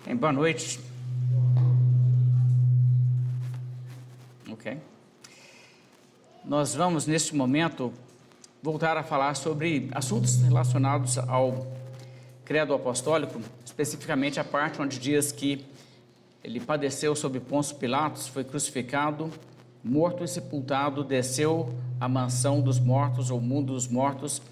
Boa noite. Ok. Nós vamos, neste momento, voltar a falar sobre assuntos relacionados ao credo apostólico, especificamente a parte onde diz que ele padeceu sob Pôncio Pilatos, foi crucificado, morto e sepultado, desceu à mansão dos mortos, ou mundo dos mortos,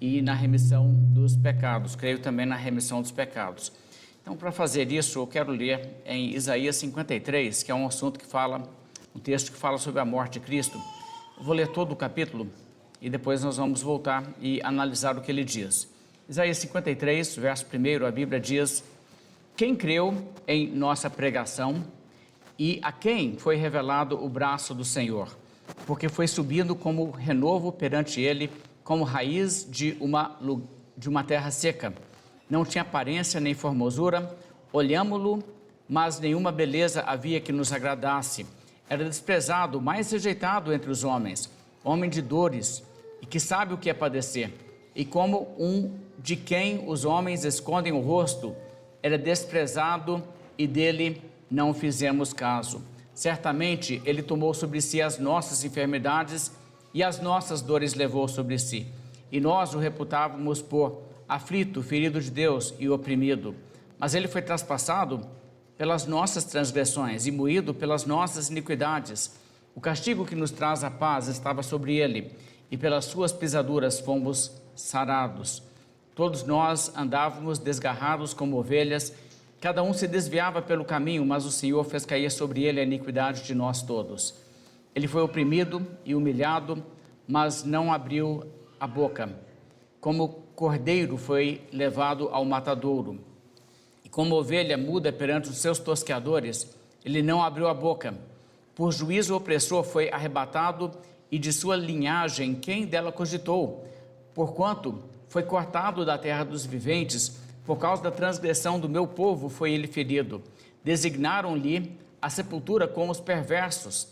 e na remissão dos pecados. Creio também na remissão dos pecados. Então, para fazer isso, eu quero ler em Isaías 53, que é um assunto que fala, um texto que fala sobre a morte de Cristo. Eu vou ler todo o capítulo e depois nós vamos voltar e analisar o que ele diz. Isaías 53, verso 1, a Bíblia diz: quem creu em nossa pregação e a quem foi revelado o braço do Senhor? Porque foi subindo como renovo perante ele, como raiz de uma terra seca. Não tinha aparência nem formosura, olhámo-lo, mas nenhuma beleza havia que nos agradasse. Era desprezado, mais rejeitado entre os homens, homem de dores, e que sabe o que é padecer. E como um de quem os homens escondem o rosto, era desprezado e dele não fizemos caso. Certamente ele tomou sobre si as nossas enfermidades e as nossas dores levou sobre si. E nós o reputávamos por aflito, ferido de Deus e oprimido. Mas ele foi traspassado pelas nossas transgressões e moído pelas nossas iniquidades. O castigo que nos traz a paz estava sobre ele, e pelas suas pisaduras fomos sarados. Todos nós andávamos desgarrados como ovelhas, cada um se desviava pelo caminho, mas o Senhor fez cair sobre ele a iniquidade de nós todos. Ele foi oprimido e humilhado, mas não abriu a boca. Como cordeiro foi levado ao matadouro, e como ovelha muda perante os seus tosqueadores, ele não abriu a boca. Por juízo opressor foi arrebatado, e de sua linhagem quem dela cogitou? Porquanto foi cortado da terra dos viventes, por causa da transgressão do meu povo foi ele ferido. Designaram-lhe a sepultura com os perversos,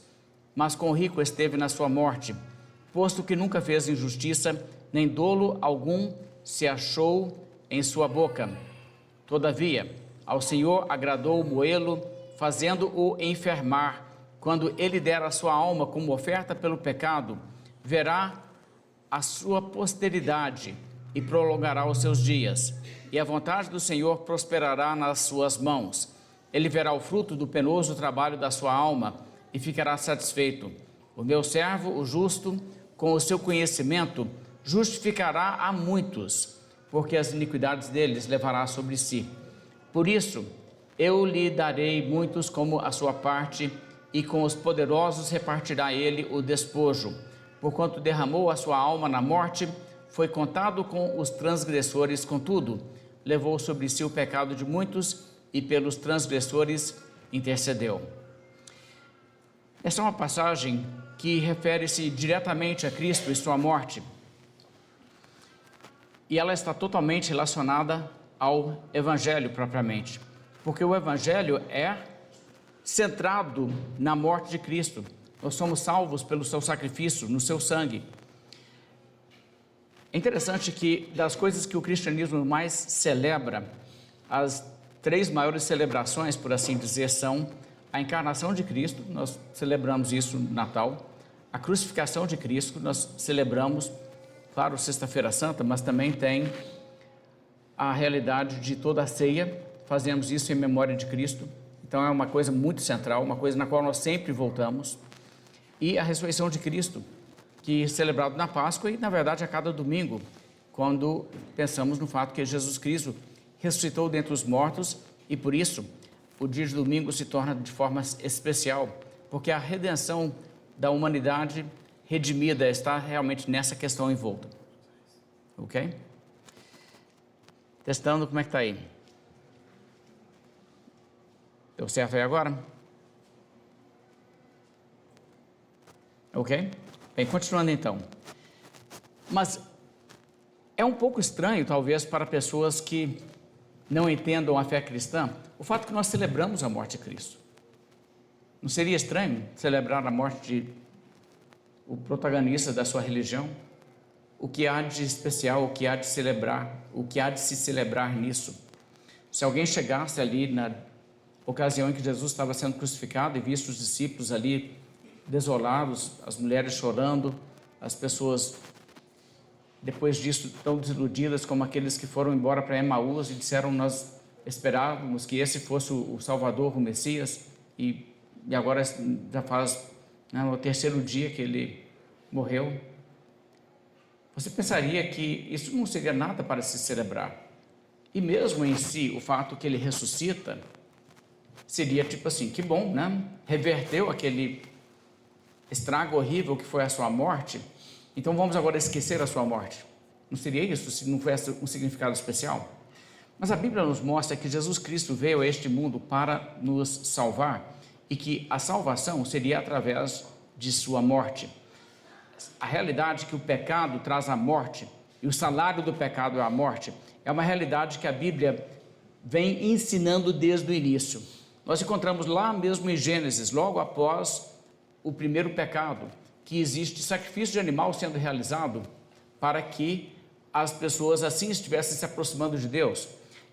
mas com o rico esteve na sua morte, posto que nunca fez injustiça, nem dolo algum se achou em sua boca. Todavia, ao Senhor agradou moê-lo, fazendo-o enfermar. Quando ele der a sua alma como oferta pelo pecado, verá a sua posteridade e prolongará os seus dias. E a vontade do Senhor prosperará nas suas mãos. Ele verá o fruto do penoso trabalho da sua alma e ficará satisfeito. O meu servo, o justo, com o seu conhecimento, justificará a muitos, porque as iniquidades deles levará sobre si. Por isso, eu lhe darei muitos como a sua parte, e com os poderosos repartirá ele o despojo. Porquanto derramou a sua alma na morte, foi contado com os transgressores, contudo, levou sobre si o pecado de muitos, e pelos transgressores intercedeu. Essa é uma passagem que refere-se diretamente a Cristo e sua morte, e ela está totalmente relacionada ao Evangelho propriamente, porque o Evangelho é centrado na morte de Cristo. Nós somos salvos pelo seu sacrifício, no seu sangue. É interessante que das coisas que o cristianismo mais celebra, as três maiores celebrações, por assim dizer, são a encarnação de Cristo, nós celebramos isso no Natal, a crucificação de Cristo, nós celebramos, claro, Sexta-feira Santa, mas também tem a realidade de toda a ceia, fazemos isso em memória de Cristo. Então é uma coisa muito central, uma coisa na qual nós sempre voltamos. E a ressurreição de Cristo, que é celebrado na Páscoa e, na verdade, a cada domingo, quando pensamos no fato que Jesus Cristo ressuscitou dentre os mortos, e por isso o dia de domingo se torna de forma especial, porque a redenção da humanidade redimida está realmente nessa questão envolta. Ok? Testando, como é que está aí? Deu certo aí agora? Ok? Bem, continuando então. Mas é um pouco estranho, talvez, para pessoas que não entendam a fé cristã, o fato que nós celebramos a morte de Cristo. Não seria estranho celebrar a morte de o protagonista da sua religião? O que há de especial, o que há de celebrar, o que há de se celebrar nisso? Se alguém chegasse ali na ocasião em que Jesus estava sendo crucificado e visse os discípulos ali desolados, as mulheres chorando, as pessoas depois disso tão desiludidas como aqueles que foram embora para Emaús e disseram: nós esperávamos que esse fosse o Salvador, o Messias, e agora já faz o terceiro dia que ele morreu. Você pensaria que isso não seria nada para se celebrar. E mesmo em si, o fato que ele ressuscita seria tipo assim: que bom, né? Reverteu aquele estrago horrível que foi a sua morte, então vamos agora esquecer a sua morte. Não seria isso se não fosse um significado especial? Mas a Bíblia nos mostra que Jesus Cristo veio a este mundo para nos salvar e que a salvação seria através de sua morte. A realidade que o pecado traz a morte e o salário do pecado é a morte é uma realidade que a Bíblia vem ensinando desde o início. Nós encontramos lá mesmo em Gênesis, logo após o primeiro pecado, que existe sacrifício de animal sendo realizado para que as pessoas assim estivessem se aproximando de Deus.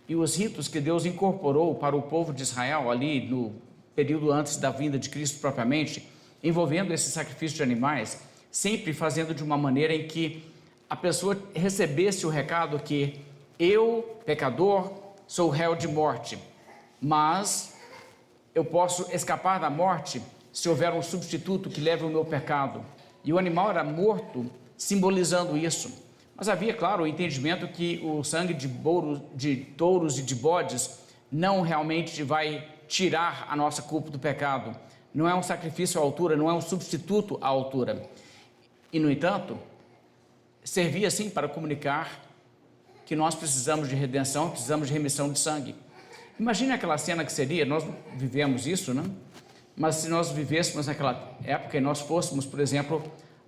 E os ritos que Deus incorporou para o povo de Israel ali no período antes da vinda de Cristo propriamente, envolvendo esse sacrifício de animais, sempre fazendo de uma maneira em que a pessoa recebesse o recado que eu, pecador, sou réu de morte, mas eu posso escapar da morte se houver um substituto que leve o meu pecado. E o animal era morto, simbolizando isso. Mas havia, claro, o entendimento que o sangue de touros e de bodes não realmente vai tirar a nossa culpa do pecado. Não é um sacrifício à altura, não é um substituto à altura. E, no entanto, servia sim para comunicar que nós precisamos de redenção, precisamos de remissão de sangue. Imagine aquela cena que seria, nós vivemos isso, né? Mas se nós vivêssemos naquela época e nós fôssemos, por exemplo,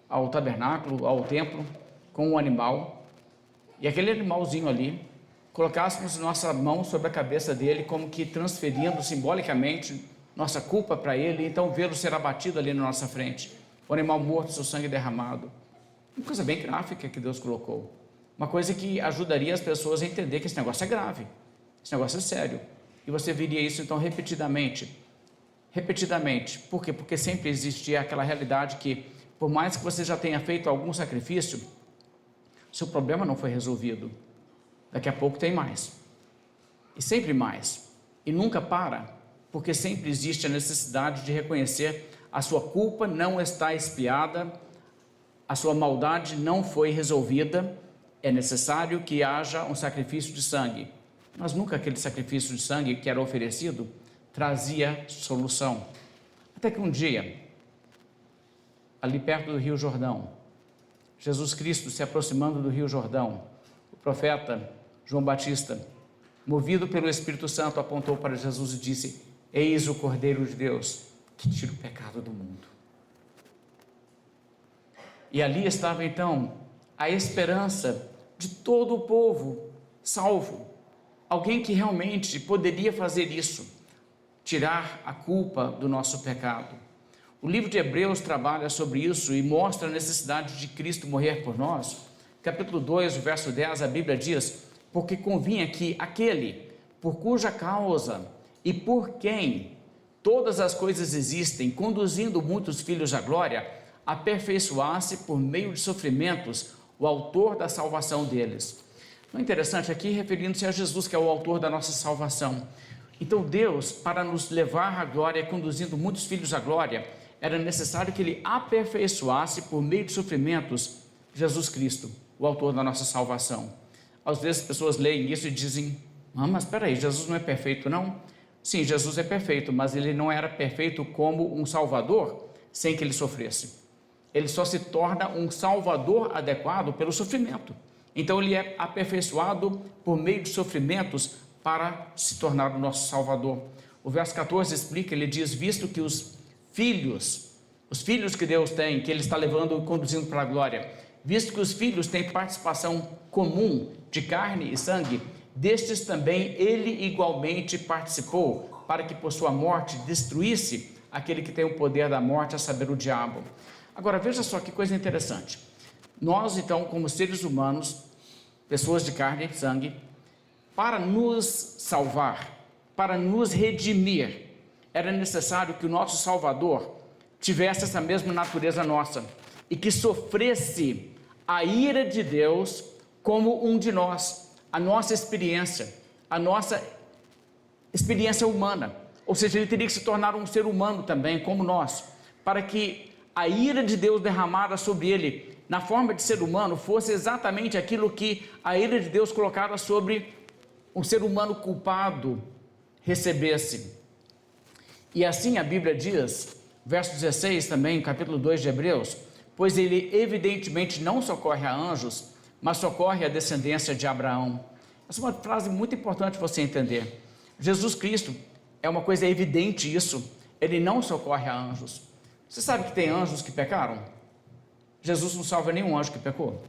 ao tabernáculo, ao templo, com um animal, e aquele animalzinho ali, colocássemos nossa mão sobre a cabeça dele, como que transferindo simbolicamente nossa culpa para ele, e então vê-lo ser abatido ali na nossa frente, o animal morto, seu sangue derramado. Uma coisa bem gráfica que Deus colocou, uma coisa que ajudaria as pessoas a entender que esse negócio é grave, esse negócio é sério, e você viria isso então repetidamente. Por quê? Porque sempre existia aquela realidade que, por mais que você já tenha feito algum sacrifício, seu problema não foi resolvido. Daqui a pouco tem mais. E sempre mais. E nunca para, porque sempre existe a necessidade de reconhecer a sua culpa não está expiada, a sua maldade não foi resolvida, é necessário que haja um sacrifício de sangue. Mas nunca aquele sacrifício de sangue que era oferecido trazia solução. Até que um dia, ali perto do Rio Jordão, Jesus Cristo se aproximando do Rio Jordão, o profeta João Batista, movido pelo Espírito Santo, apontou para Jesus e disse: eis o Cordeiro de Deus que tira o pecado do mundo. E ali estava então a esperança de todo o povo salvo, alguém que realmente poderia fazer isso, tirar a culpa do nosso pecado. O livro de Hebreus trabalha sobre isso e mostra a necessidade de Cristo morrer por nós. Capítulo 2, verso 10, a Bíblia diz: porque convinha que aquele por cuja causa e por quem todas as coisas existem, conduzindo muitos filhos à glória, aperfeiçoasse por meio de sofrimentos o autor da salvação deles. Não é interessante aqui referindo-se a Jesus, que é o autor da nossa salvação. Então Deus, para nos levar à glória, conduzindo muitos filhos à glória, era necessário que Ele aperfeiçoasse por meio de sofrimentos Jesus Cristo, o autor da nossa salvação. Às vezes as pessoas leem isso e dizem: mas espera aí, Jesus não é perfeito não? Sim, Jesus é perfeito, mas Ele não era perfeito como um Salvador sem que Ele sofresse. Ele só se torna um Salvador adequado pelo sofrimento. Então Ele é aperfeiçoado por meio de sofrimentos para se tornar o nosso Salvador. O verso 14 explica, ele diz: visto que os filhos que Deus tem, que Ele está levando e conduzindo para a glória, visto que os filhos têm participação comum de carne e sangue, destes também Ele igualmente participou, para que por sua morte destruísse aquele que tem o poder da morte, a saber, o diabo. Agora veja só que coisa interessante. Nós então, como seres humanos, pessoas de carne e sangue, para nos salvar, para nos redimir, era necessário que o nosso Salvador tivesse essa mesma natureza nossa e que sofresse a ira de Deus como um de nós, a nossa experiência humana, ou seja, ele teria que se tornar um ser humano também, como nós, para que a ira de Deus derramada sobre ele, na forma de ser humano, fosse exatamente aquilo que a ira de Deus colocada sobre um ser humano culpado recebesse. E assim a Bíblia diz, verso 16 também, capítulo 2 de Hebreus, pois ele evidentemente não socorre a anjos, mas socorre a descendência de Abraão. Essa é uma frase muito importante você entender. Jesus Cristo, é uma coisa evidente isso, ele não socorre a anjos. Você sabe que tem anjos que pecaram? Jesus não salva nenhum anjo que pecou.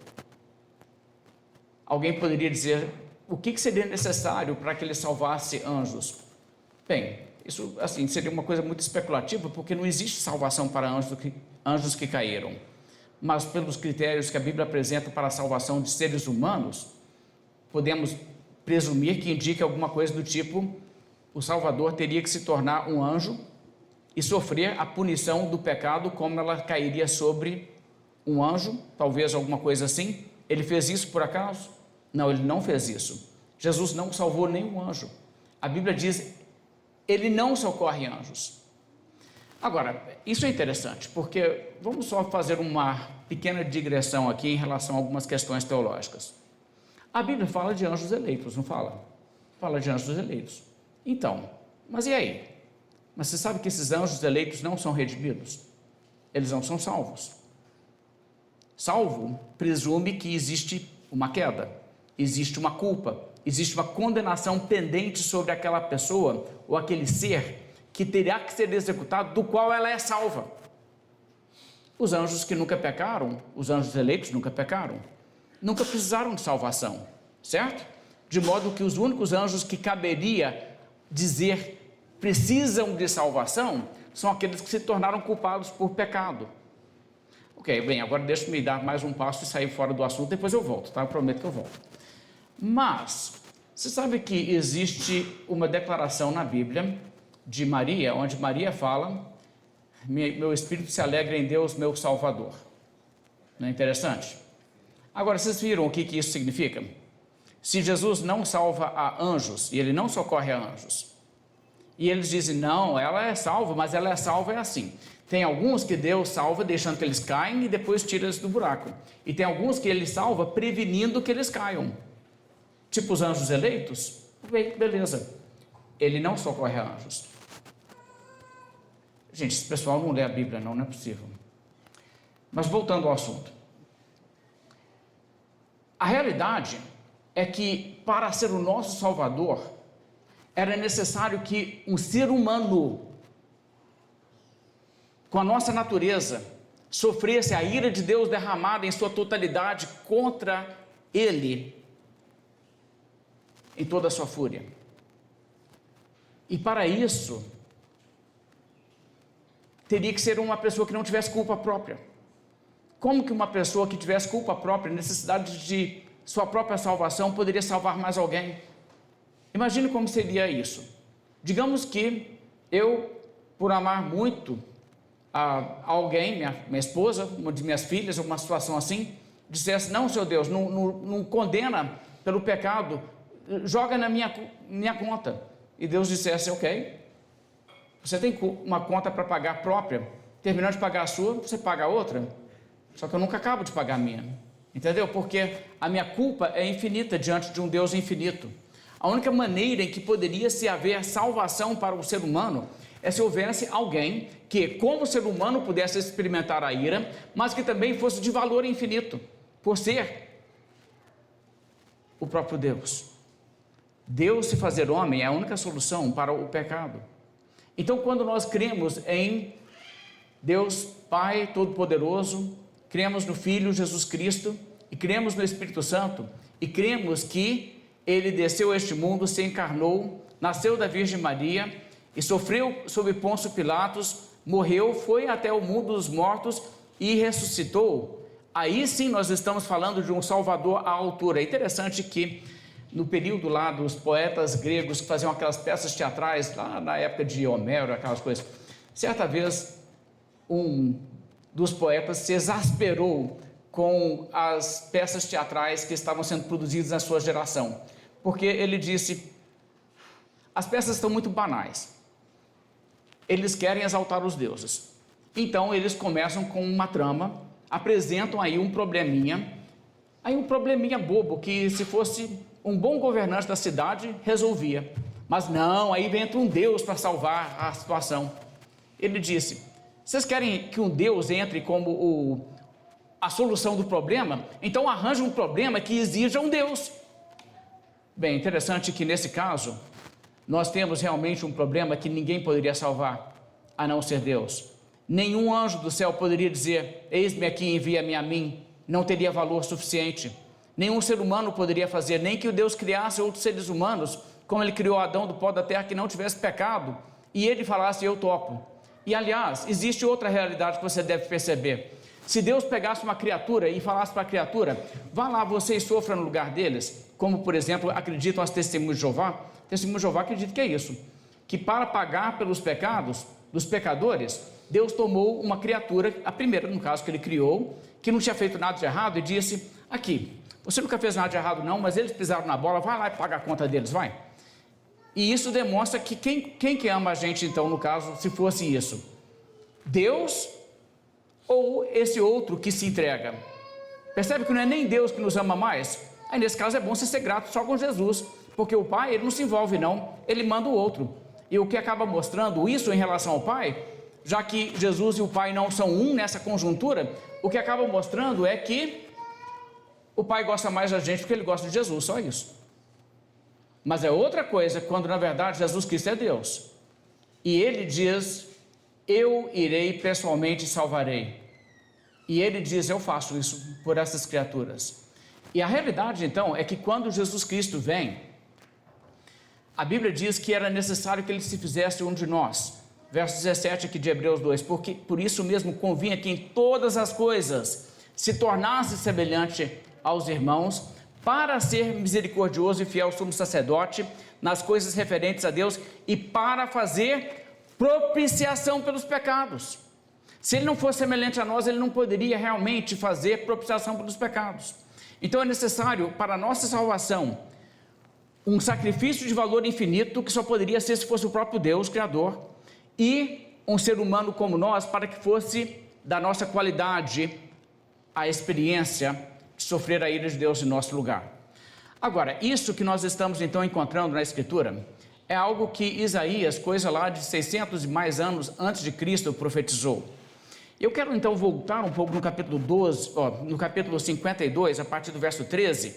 Alguém poderia dizer, o que seria necessário para que ele salvasse anjos? Bem, isso assim seria uma coisa muito especulativa, porque não existe salvação para anjos que caíram. Mas pelos critérios que a Bíblia apresenta para a salvação de seres humanos, podemos presumir que indica alguma coisa do tipo, o Salvador teria que se tornar um anjo e sofrer a punição do pecado como ela cairia sobre um anjo, talvez alguma coisa assim. Ele fez isso por acaso? Não, ele não fez isso. Jesus não salvou nenhum anjo. A Bíblia diz, ele não socorre anjos. Agora, isso é interessante, porque vamos só fazer uma pequena digressão aqui em relação a algumas questões teológicas. A Bíblia fala de anjos eleitos, não fala? Fala de anjos eleitos. Então, mas e aí? Mas você sabe que esses anjos eleitos não são redimidos? Eles não são salvos. Salvo presume que existe uma queda, existe uma culpa, existe uma condenação pendente sobre aquela pessoa ou aquele ser que terá que ser executado, do qual ela é salva. Os anjos que nunca pecaram, os anjos eleitos nunca pecaram, nunca precisaram de salvação, certo? De modo que os únicos anjos que caberia dizer precisam de salvação são aqueles que se tornaram culpados por pecado. Ok, bem, agora deixa-me dar mais um passo e sair fora do assunto, depois eu volto, tá? Eu prometo que eu volto. Mas, você sabe que existe uma declaração na Bíblia de Maria, onde Maria fala, meu espírito se alegra em Deus, meu Salvador. Não é interessante? Agora, vocês viram o que isso significa? Se Jesus não salva a anjos, e ele não socorre a anjos, e eles dizem, não, ela é salva, mas ela é salva é assim. Tem alguns que Deus salva deixando que eles caem e depois tira eles do buraco. E tem alguns que ele salva prevenindo que eles caiam. Tipo os anjos eleitos, bem, beleza. Ele não socorre a anjos. Gente, esse pessoal não lê a Bíblia não é possível. Mas voltando ao assunto. A realidade é que para ser o nosso Salvador, era necessário que um ser humano, com a nossa natureza, sofresse a ira de Deus derramada em sua totalidade contra ele, em toda a sua fúria. E para isso, teria que ser uma pessoa que não tivesse culpa própria. Como que uma pessoa que tivesse culpa própria, necessidade de sua própria salvação, poderia salvar mais alguém? Imagine como seria isso. Digamos que eu, por amar muito a alguém, minha esposa, uma de minhas filhas, alguma situação assim, dissesse, não, seu Deus, não condena pelo pecado, joga na minha conta. E Deus dissesse, ok, você tem uma conta para pagar própria, terminando de pagar a sua, você paga a outra, só que eu nunca acabo de pagar a minha, entendeu? Porque a minha culpa é infinita diante de um Deus infinito. A única maneira em que poderia se haver salvação para o ser humano é se houvesse alguém que, como ser humano, pudesse experimentar a ira, mas que também fosse de valor infinito, por ser o próprio Deus. Deus se fazer homem é a única solução para o pecado. Então, quando nós cremos em Deus Pai Todo-Poderoso, cremos no Filho Jesus Cristo e cremos no Espírito Santo e cremos que ele desceu a este mundo, se encarnou, nasceu da Virgem Maria e sofreu sob Pôncio Pilatos, morreu, foi até o mundo dos mortos e ressuscitou. Aí sim nós estamos falando de um Salvador à altura. É interessante que no período lá dos poetas gregos que faziam aquelas peças teatrais, lá na época de Homero, aquelas coisas. Certa vez, um dos poetas se exasperou com as peças teatrais que estavam sendo produzidas na sua geração, porque ele disse: as peças estão muito banais, eles querem exaltar os deuses, então eles começam com uma trama, apresentam aí um probleminha bobo, que se fosse um bom governante da cidade, resolvia, mas não, aí entra um Deus para salvar a situação. Ele disse: vocês querem que um Deus entre como a solução do problema? Então arranje um problema que exija um Deus. Bem, interessante que nesse caso, nós temos realmente um problema que ninguém poderia salvar, a não ser Deus. Nenhum anjo do céu poderia dizer: eis-me aqui, envia-me a mim. Não teria valor suficiente. Nenhum ser humano poderia fazer, nem que o Deus criasse outros seres humanos, como ele criou Adão do pó da terra, que não tivesse pecado, e ele falasse: eu topo. E aliás, existe outra realidade que você deve perceber. Se Deus pegasse uma criatura e falasse para a criatura: vá lá, você e sofra no lugar deles, como por exemplo acreditam as testemunhas de Jeová. Testemunho de Jeová acredita que é isso, que para pagar pelos pecados dos pecadores, Deus tomou uma criatura, a primeira no caso que ele criou, que não tinha feito nada de errado, e disse: aqui, você nunca fez nada de errado não, mas eles pisaram na bola, vai lá e paga a conta deles, vai. E isso demonstra que quem que ama a gente então, no caso, se fosse isso? Deus ou esse outro que se entrega? Percebe que não é nem Deus que nos ama mais? Aí nesse caso é bom você ser grato só com Jesus, porque o Pai, ele não se envolve não, ele manda o outro. E o que acaba mostrando isso em relação ao Pai, já que Jesus e o Pai não são um nessa conjuntura, o que acaba mostrando é que o Pai gosta mais da gente porque ele gosta de Jesus, só isso. Mas é outra coisa quando na verdade Jesus Cristo é Deus, e ele diz: eu irei pessoalmente e salvarei. E ele diz: eu faço isso por essas criaturas. E a realidade então é que quando Jesus Cristo vem, a Bíblia diz que era necessário que ele se fizesse um de nós. Verso 17 aqui de Hebreus 2, porque por isso mesmo convinha que em todas as coisas se tornasse semelhante aos irmãos, para ser misericordioso e fiel sumo sacerdote nas coisas referentes a Deus e para fazer propiciação pelos pecados. Se ele não fosse semelhante a nós, ele não poderia realmente fazer propiciação pelos pecados. Então é necessário para a nossa salvação um sacrifício de valor infinito, que só poderia ser se fosse o próprio Deus, Criador, e um ser humano como nós, para que fosse da nossa qualidade a experiência de sofrer a ira de Deus em nosso lugar. Agora, isso que nós estamos então encontrando na Escritura é algo que Isaías, coisa lá de 600 e mais anos antes de Cristo, profetizou. Eu quero então voltar um pouco no capítulo 12, no capítulo 52, a partir do verso 13,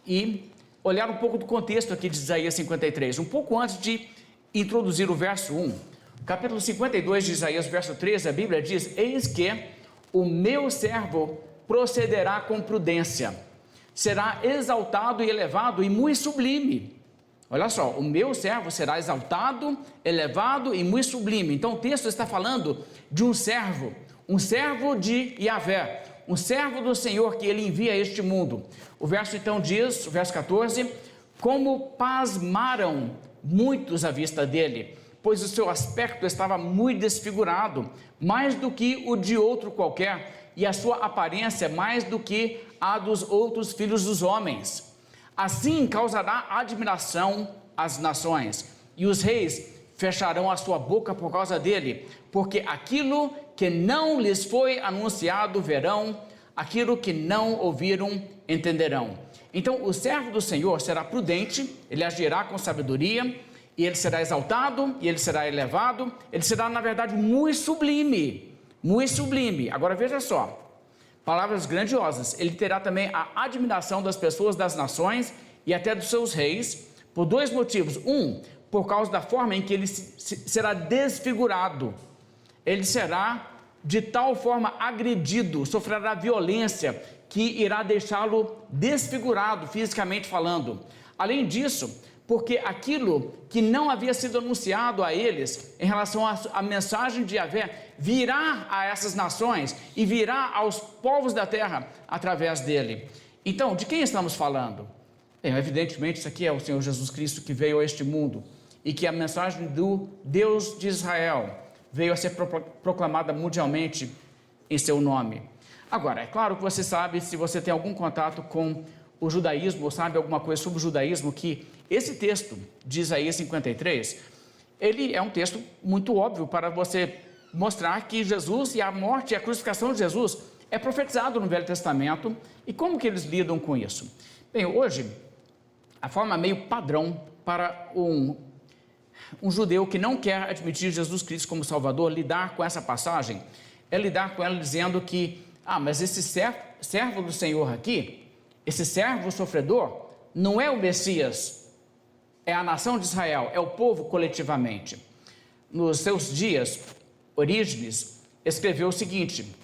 e olhar um pouco do contexto aqui de Isaías 53, um pouco antes de introduzir o verso 1. Capítulo 52 de Isaías, verso 13, a Bíblia diz: eis que o meu servo procederá com prudência, será exaltado e elevado e muito sublime. Olha só, o meu servo será exaltado, elevado e muito sublime. Então o texto está falando de um servo de Yahvé, um servo do Senhor que ele envia a este mundo. O verso então diz, o verso 14: como pasmaram muitos à vista dele, pois o seu aspecto estava muito desfigurado, mais do que o de outro qualquer, e a sua aparência mais do que a dos outros filhos dos homens. Assim causará admiração às nações, e os reis fecharão a sua boca por causa dele, porque aquilo que não lhes foi anunciado verão, aquilo que não ouviram entenderão. Então o servo do Senhor será prudente, ele agirá com sabedoria, e ele será exaltado, e ele será elevado, ele será na verdade muito sublime, muito sublime. Agora veja só, palavras grandiosas. Ele terá também a admiração das pessoas das nações e até dos seus reis, por dois motivos. Um, por causa da forma em que ele será desfigurado. Ele será de tal forma agredido, sofrerá violência, que irá deixá-lo desfigurado, fisicamente falando. Além disso, porque aquilo que não havia sido anunciado a eles, em relação à mensagem de Yahvé, virá a essas nações e virá aos povos da terra através dele. Então, de quem estamos falando? Evidentemente, isso aqui é o Senhor Jesus Cristo que veio a este mundo e que a mensagem do Deus de Israel veio a ser proclamada mundialmente em seu nome. Agora, é claro que você sabe, se você tem algum contato com o judaísmo, ou sabe alguma coisa sobre o judaísmo, que esse texto de Isaías 53, ele é um texto muito óbvio para você mostrar que Jesus e a morte e a crucificação de Jesus é profetizado no Velho Testamento. E como que eles lidam com isso? Bem, hoje, a forma meio padrão para um judeu que não quer admitir Jesus Cristo como Salvador lidar com essa passagem é lidar com ela dizendo que, mas esse servo do Senhor aqui, esse servo sofredor, não é o Messias, é a nação de Israel, é o povo coletivamente. Nos seus dias, Orígenes escreveu o seguinte: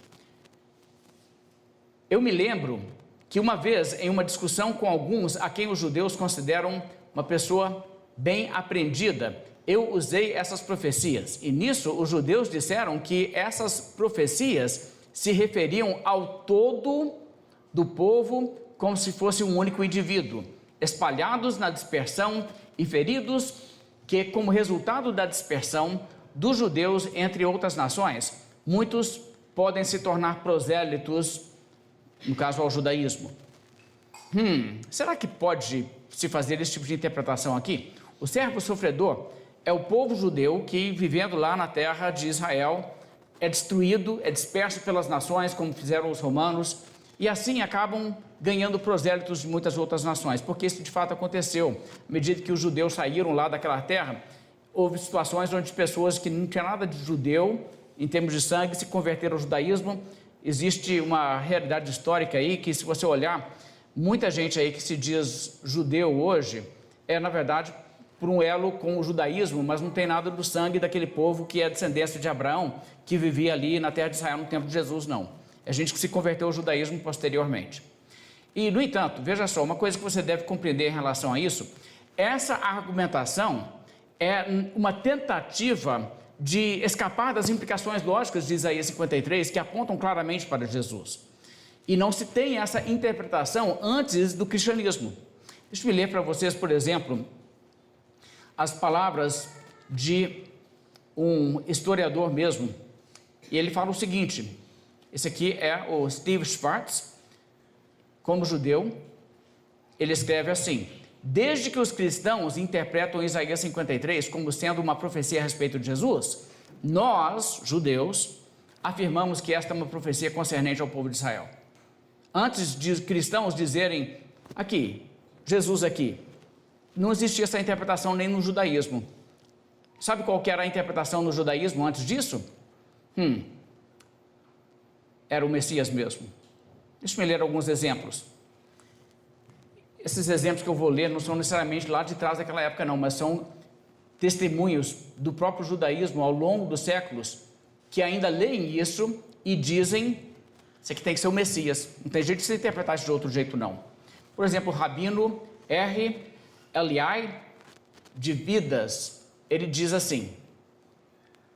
eu me lembro que uma vez, em uma discussão com alguns a quem os judeus consideram uma pessoa bem aprendida, eu usei essas profecias. E nisso os judeus disseram que essas profecias se referiam ao todo do povo como se fosse um único indivíduo, espalhados na dispersão e feridos, que como resultado da dispersão dos judeus entre outras nações, muitos podem se tornar prosélitos, no caso ao judaísmo. Será que pode se fazer esse tipo de interpretação aqui? O servo sofredor é o povo judeu que, vivendo lá na terra de Israel, é destruído, é disperso pelas nações, como fizeram os romanos, e assim acabam ganhando prosélitos de muitas outras nações, porque isso de fato aconteceu. À medida que os judeus saíram lá daquela terra, houve situações onde pessoas que não tinham nada de judeu, em termos de sangue, se converteram ao judaísmo. Existe uma realidade histórica aí que, se você olhar, muita gente aí que se diz judeu hoje é, na verdade, por um elo com o judaísmo, mas não tem nada do sangue daquele povo que é descendência de Abraão, que vivia ali na terra de Israel no tempo de Jesus, não. É gente que se converteu ao judaísmo posteriormente. E, no entanto, veja só, uma coisa que você deve compreender em relação a isso, essa argumentação é uma tentativa de escapar das implicações lógicas de Isaías 53, que apontam claramente para Jesus. E não se tem essa interpretação antes do cristianismo. Deixa eu ler para vocês, por exemplo, as palavras de um historiador mesmo. E ele fala o seguinte, esse aqui é o Steve Schwartz, como judeu, ele escreve assim: desde que os cristãos interpretam Isaías 53 como sendo uma profecia a respeito de Jesus, nós, judeus, afirmamos que esta é uma profecia concernente ao povo de Israel. Antes de cristãos dizerem, aqui, Jesus aqui, não existia essa interpretação nem no judaísmo. Sabe qual que era a interpretação no judaísmo antes disso? Era o Messias mesmo. Deixa eu ler alguns exemplos. Esses exemplos que eu vou ler não são necessariamente lá de trás daquela época não, mas são testemunhos do próprio judaísmo ao longo dos séculos, que ainda leem isso e dizem, isso aqui tem que ser o Messias, não tem jeito de se interpretar isso de outro jeito não. Por exemplo, o rabino R. Eliai de Vidas, ele diz assim: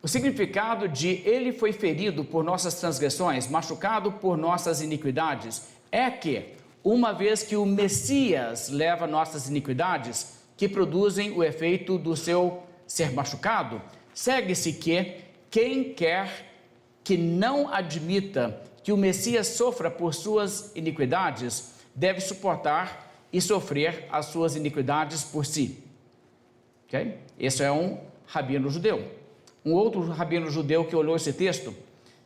o significado de ele foi ferido por nossas transgressões, machucado por nossas iniquidades, é que, uma vez que o Messias leva nossas iniquidades, que produzem o efeito do seu ser machucado, segue-se que quem quer que não admita que o Messias sofra por suas iniquidades, deve suportar e sofrer as suas iniquidades por si. Ok? Esse é um rabino judeu. Um outro rabino judeu que olhou esse texto,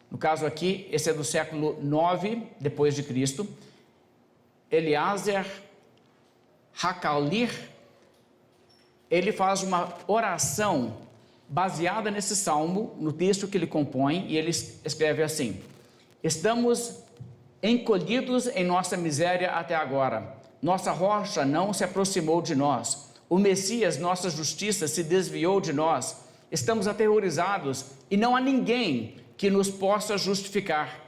no caso aqui, esse é do século 9 depois de Cristo, Eliezer Hakalir, ele faz uma oração baseada nesse salmo, no texto que ele compõe, e ele escreve assim: estamos encolhidos em nossa miséria até agora, nossa rocha não se aproximou de nós, o Messias, nossa justiça, se desviou de nós, estamos aterrorizados e não há ninguém que nos possa justificar.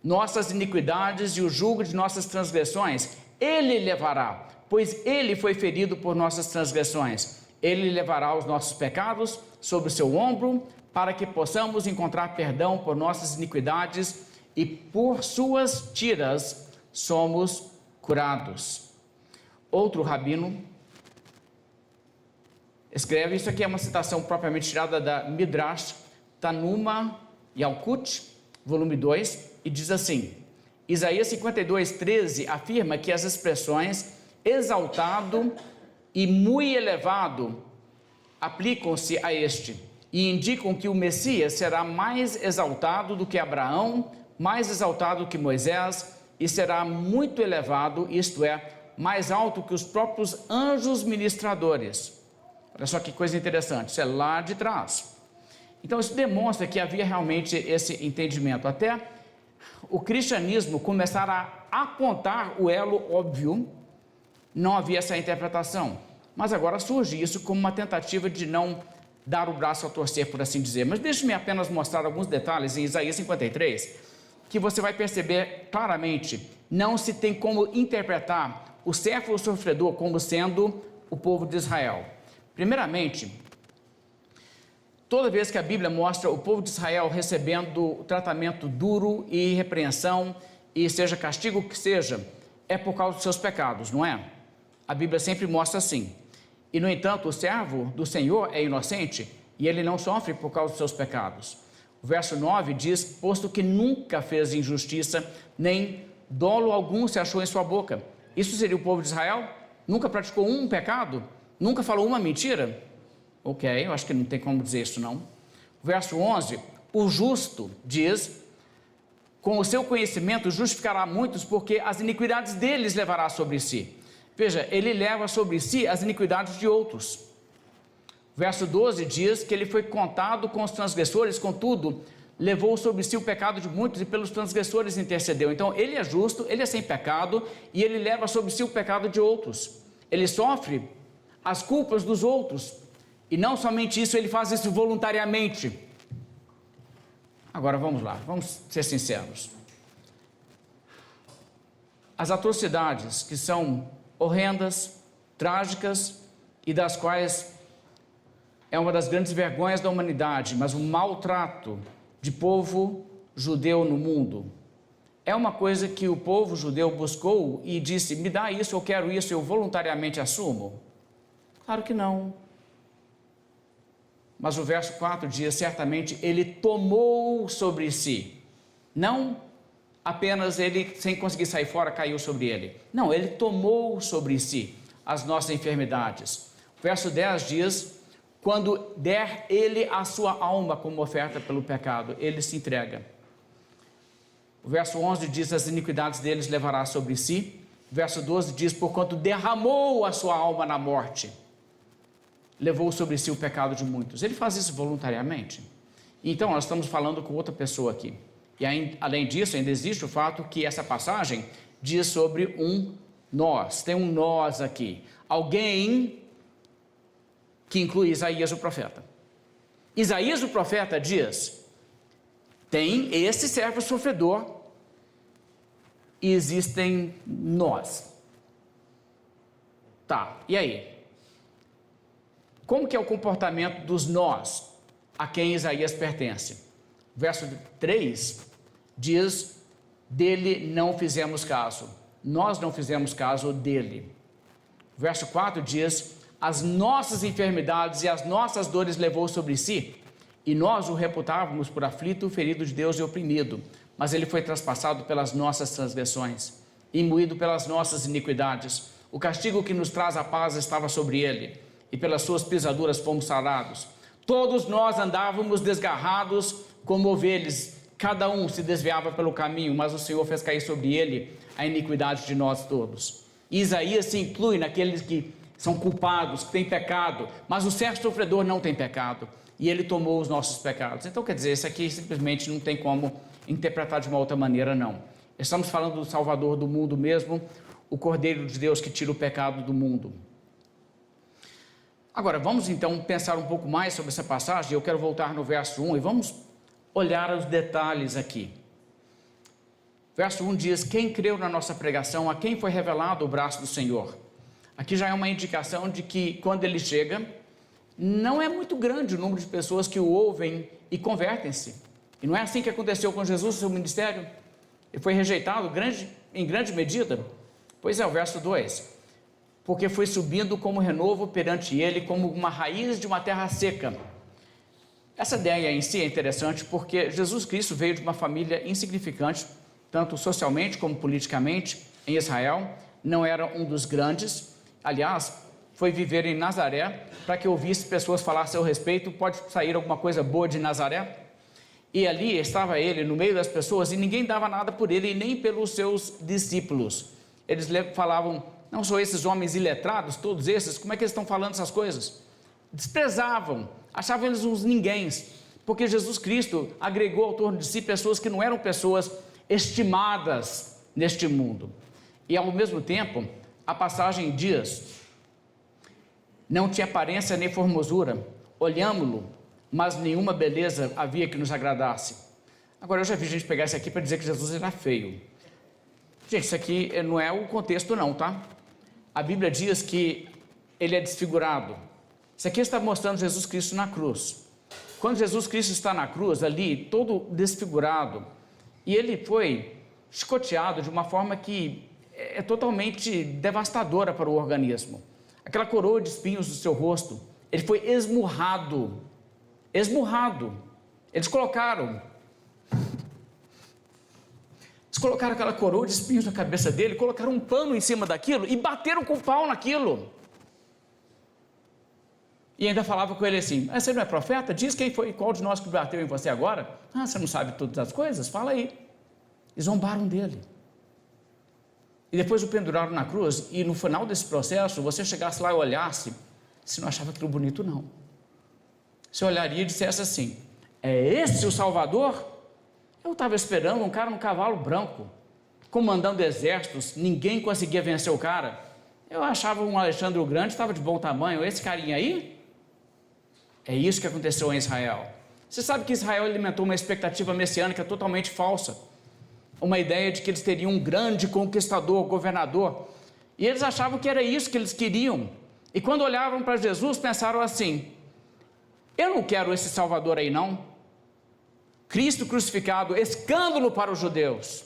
Nossas iniquidades e o jugo de nossas transgressões, Ele levará, pois Ele foi ferido por nossas transgressões. Ele levará os nossos pecados sobre o seu ombro, para que possamos encontrar perdão por nossas iniquidades e por suas tiras somos curados. outro rabino, escreve, isso aqui é uma citação propriamente tirada da Midrash Tanuma Yalkut, volume 2, e diz assim: Isaías 52:13 afirma que as expressões exaltado e muito elevado aplicam-se a este e indicam que o Messias será mais exaltado do que Abraão, mais exaltado que Moisés e será muito elevado, isto é, mais alto que os próprios anjos ministradores. Olha só que coisa interessante, isso é lá de trás. Então isso demonstra que havia realmente esse entendimento. Até o cristianismo começar a apontar o elo óbvio, não havia essa interpretação. Mas agora surge isso como uma tentativa de não dar o braço a torcer, por assim dizer. Mas deixe-me apenas mostrar alguns detalhes em Isaías 53, que você vai perceber claramente, não se tem como interpretar o servo sofredor como sendo o povo de Israel. Primeiramente, toda vez que a Bíblia mostra o povo de Israel recebendo tratamento duro e repreensão, e seja castigo que seja, é por causa dos seus pecados, não é? A Bíblia sempre mostra assim. E, no entanto, o servo do Senhor é inocente e ele não sofre por causa dos seus pecados. O verso 9 diz, posto que nunca fez injustiça, nem dolo algum se achou em sua boca. Isso seria o povo de Israel? Nunca praticou um pecado? Nunca falou uma mentira? Ok, eu acho que não tem como dizer isso não. O verso 11, o justo diz, com o seu conhecimento justificará muitos, porque as iniquidades deles levará sobre si. Veja, ele leva sobre si as iniquidades de outros. O verso 12 diz que ele foi contado com os transgressores, contudo, levou sobre si o pecado de muitos e pelos transgressores intercedeu. Então, ele é justo, ele é sem pecado e ele leva sobre si o pecado de outros. Ele sofre as culpas dos outros. E não somente isso, ele faz isso voluntariamente. Agora vamos lá, vamos ser sinceros. As atrocidades que são horrendas, trágicas e das quais é uma das grandes vergonhas da humanidade, mas o maltrato de povo judeu no mundo é uma coisa que o povo judeu buscou e disse, me dá isso, eu quero isso, eu voluntariamente assumo? Claro que não. Mas o verso 4 diz, certamente ele tomou sobre si, não apenas ele, sem conseguir sair fora, caiu sobre ele. Não, ele tomou sobre si as nossas enfermidades. O verso 10 diz, quando der ele a sua alma como oferta pelo pecado, ele se entrega. O verso 11 diz, as iniquidades deles levará sobre si. O verso 12 diz, porquanto derramou a sua alma na morte, levou sobre si o pecado de muitos. Ele faz isso voluntariamente. Então, nós estamos falando com outra pessoa aqui. E além disso, ainda existe o fato que essa passagem diz sobre um nós. Tem um nós aqui. Alguém que inclui Isaías o profeta. Isaías o profeta diz, tem esse servo sofredor e existem nós. Tá, e aí? Como que é o comportamento dos nós a quem Isaías pertence? Verso 3 diz, dele não fizemos caso. Nós não fizemos caso dele. Verso 4 diz, as nossas enfermidades e as nossas dores levou sobre si, e nós o reputávamos por aflito, ferido de Deus e oprimido. Mas ele foi traspassado pelas nossas transgressões e moído pelas nossas iniquidades. O castigo que nos traz a paz estava sobre ele, e pelas suas pisaduras fomos sarados. Todos nós andávamos desgarrados como ovelhas, cada um se desviava pelo caminho, mas o Senhor fez cair sobre ele a iniquidade de nós todos. E Isaías se inclui naqueles que são culpados, que têm pecado, mas o servo sofredor não tem pecado, e ele tomou os nossos pecados. Então, quer dizer, isso aqui simplesmente não tem como interpretar de uma outra maneira, não. Estamos falando do Salvador do mundo mesmo, o Cordeiro de Deus que tira o pecado do mundo. Agora, vamos então pensar um pouco mais sobre essa passagem. Eu quero voltar no verso 1 e vamos olhar os detalhes aqui. Verso 1 diz, quem creu na nossa pregação, a quem foi revelado o braço do Senhor? Aqui já é uma indicação de que quando ele chega, não é muito grande o número de pessoas que o ouvem e convertem-se. E não é assim que aconteceu com Jesus, seu ministério? Ele foi rejeitado em grande medida. Pois é, o verso 2. porque foi subindo como renovo perante ele, como uma raiz de uma terra seca. Essa ideia em si é interessante porque Jesus Cristo veio de uma família insignificante, tanto socialmente como politicamente, em Israel. Não era um dos grandes, aliás, foi viver em Nazaré para que ouvisse pessoas falar a seu respeito. Pode sair alguma coisa boa de Nazaré? E ali estava ele no meio das pessoas e ninguém dava nada por ele, nem pelos seus discípulos. Eles falavam: não são esses homens iletrados, todos esses, como é que eles estão falando essas coisas? Desprezavam, achavam eles uns ninguéms, porque Jesus Cristo agregou ao torno de si pessoas que não eram pessoas estimadas neste mundo. E ao mesmo tempo, a passagem diz: não tinha aparência nem formosura, olhámo-lo, mas nenhuma beleza havia que nos agradasse. Agora, eu já vi gente pegar isso aqui para dizer que Jesus era feio. Gente, isso aqui não é o contexto não, tá? A Bíblia diz que ele é desfigurado. Isso aqui está mostrando Jesus Cristo na cruz. Quando Jesus Cristo está na cruz, ali, todo desfigurado, e ele foi chicoteado de uma forma que é totalmente devastadora para o organismo. Aquela coroa de espinhos do seu rosto, ele foi esmurrado. Eles colocaram aquela coroa de espinhos na cabeça dele, colocaram um pano em cima daquilo e bateram com o pau naquilo. E ainda falava com ele assim: você não é profeta? Diz quem foi, qual de nós que bateu em você agora? Você não sabe todas as coisas? Fala aí. E zombaram dele. E depois o penduraram na cruz, e no final desse processo, você chegasse lá e olhasse, você não achava aquilo bonito não. Você olharia e dissesse assim: é esse o Salvador? Eu estava esperando um cara num cavalo branco, comandando exércitos, ninguém conseguia vencer o cara. Eu achava um Alexandre o Grande, estava de bom tamanho. Esse carinha aí? É isso que aconteceu em Israel. Você sabe que Israel alimentou uma expectativa messiânica totalmente falsa, uma ideia de que eles teriam um grande conquistador, governador, e eles achavam que era isso que eles queriam. E quando olhavam para Jesus, pensaram assim: eu não quero esse Salvador aí não. Cristo crucificado, escândalo para os judeus.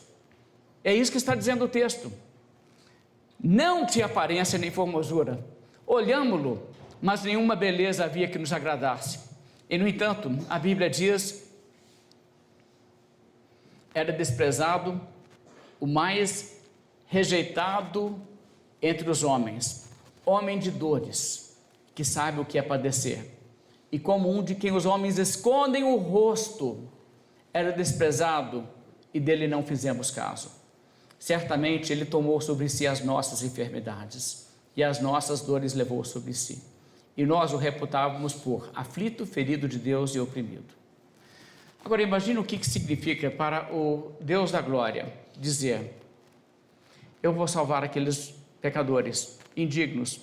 É isso que está dizendo o texto. Não tinha aparência nem formosura, olhámo-lo, mas nenhuma beleza havia que nos agradasse. E no entanto, a Bíblia diz: era desprezado, o mais rejeitado entre os homens, homem de dores, que sabe o que é padecer, e como um de quem os homens escondem o rosto, era desprezado, e dele não fizemos caso. Certamente ele tomou sobre si as nossas enfermidades, e as nossas dores levou sobre si, e nós o reputávamos por aflito, ferido de Deus e oprimido. Agora imagine o que significa para o Deus da glória dizer: eu vou salvar aqueles pecadores indignos,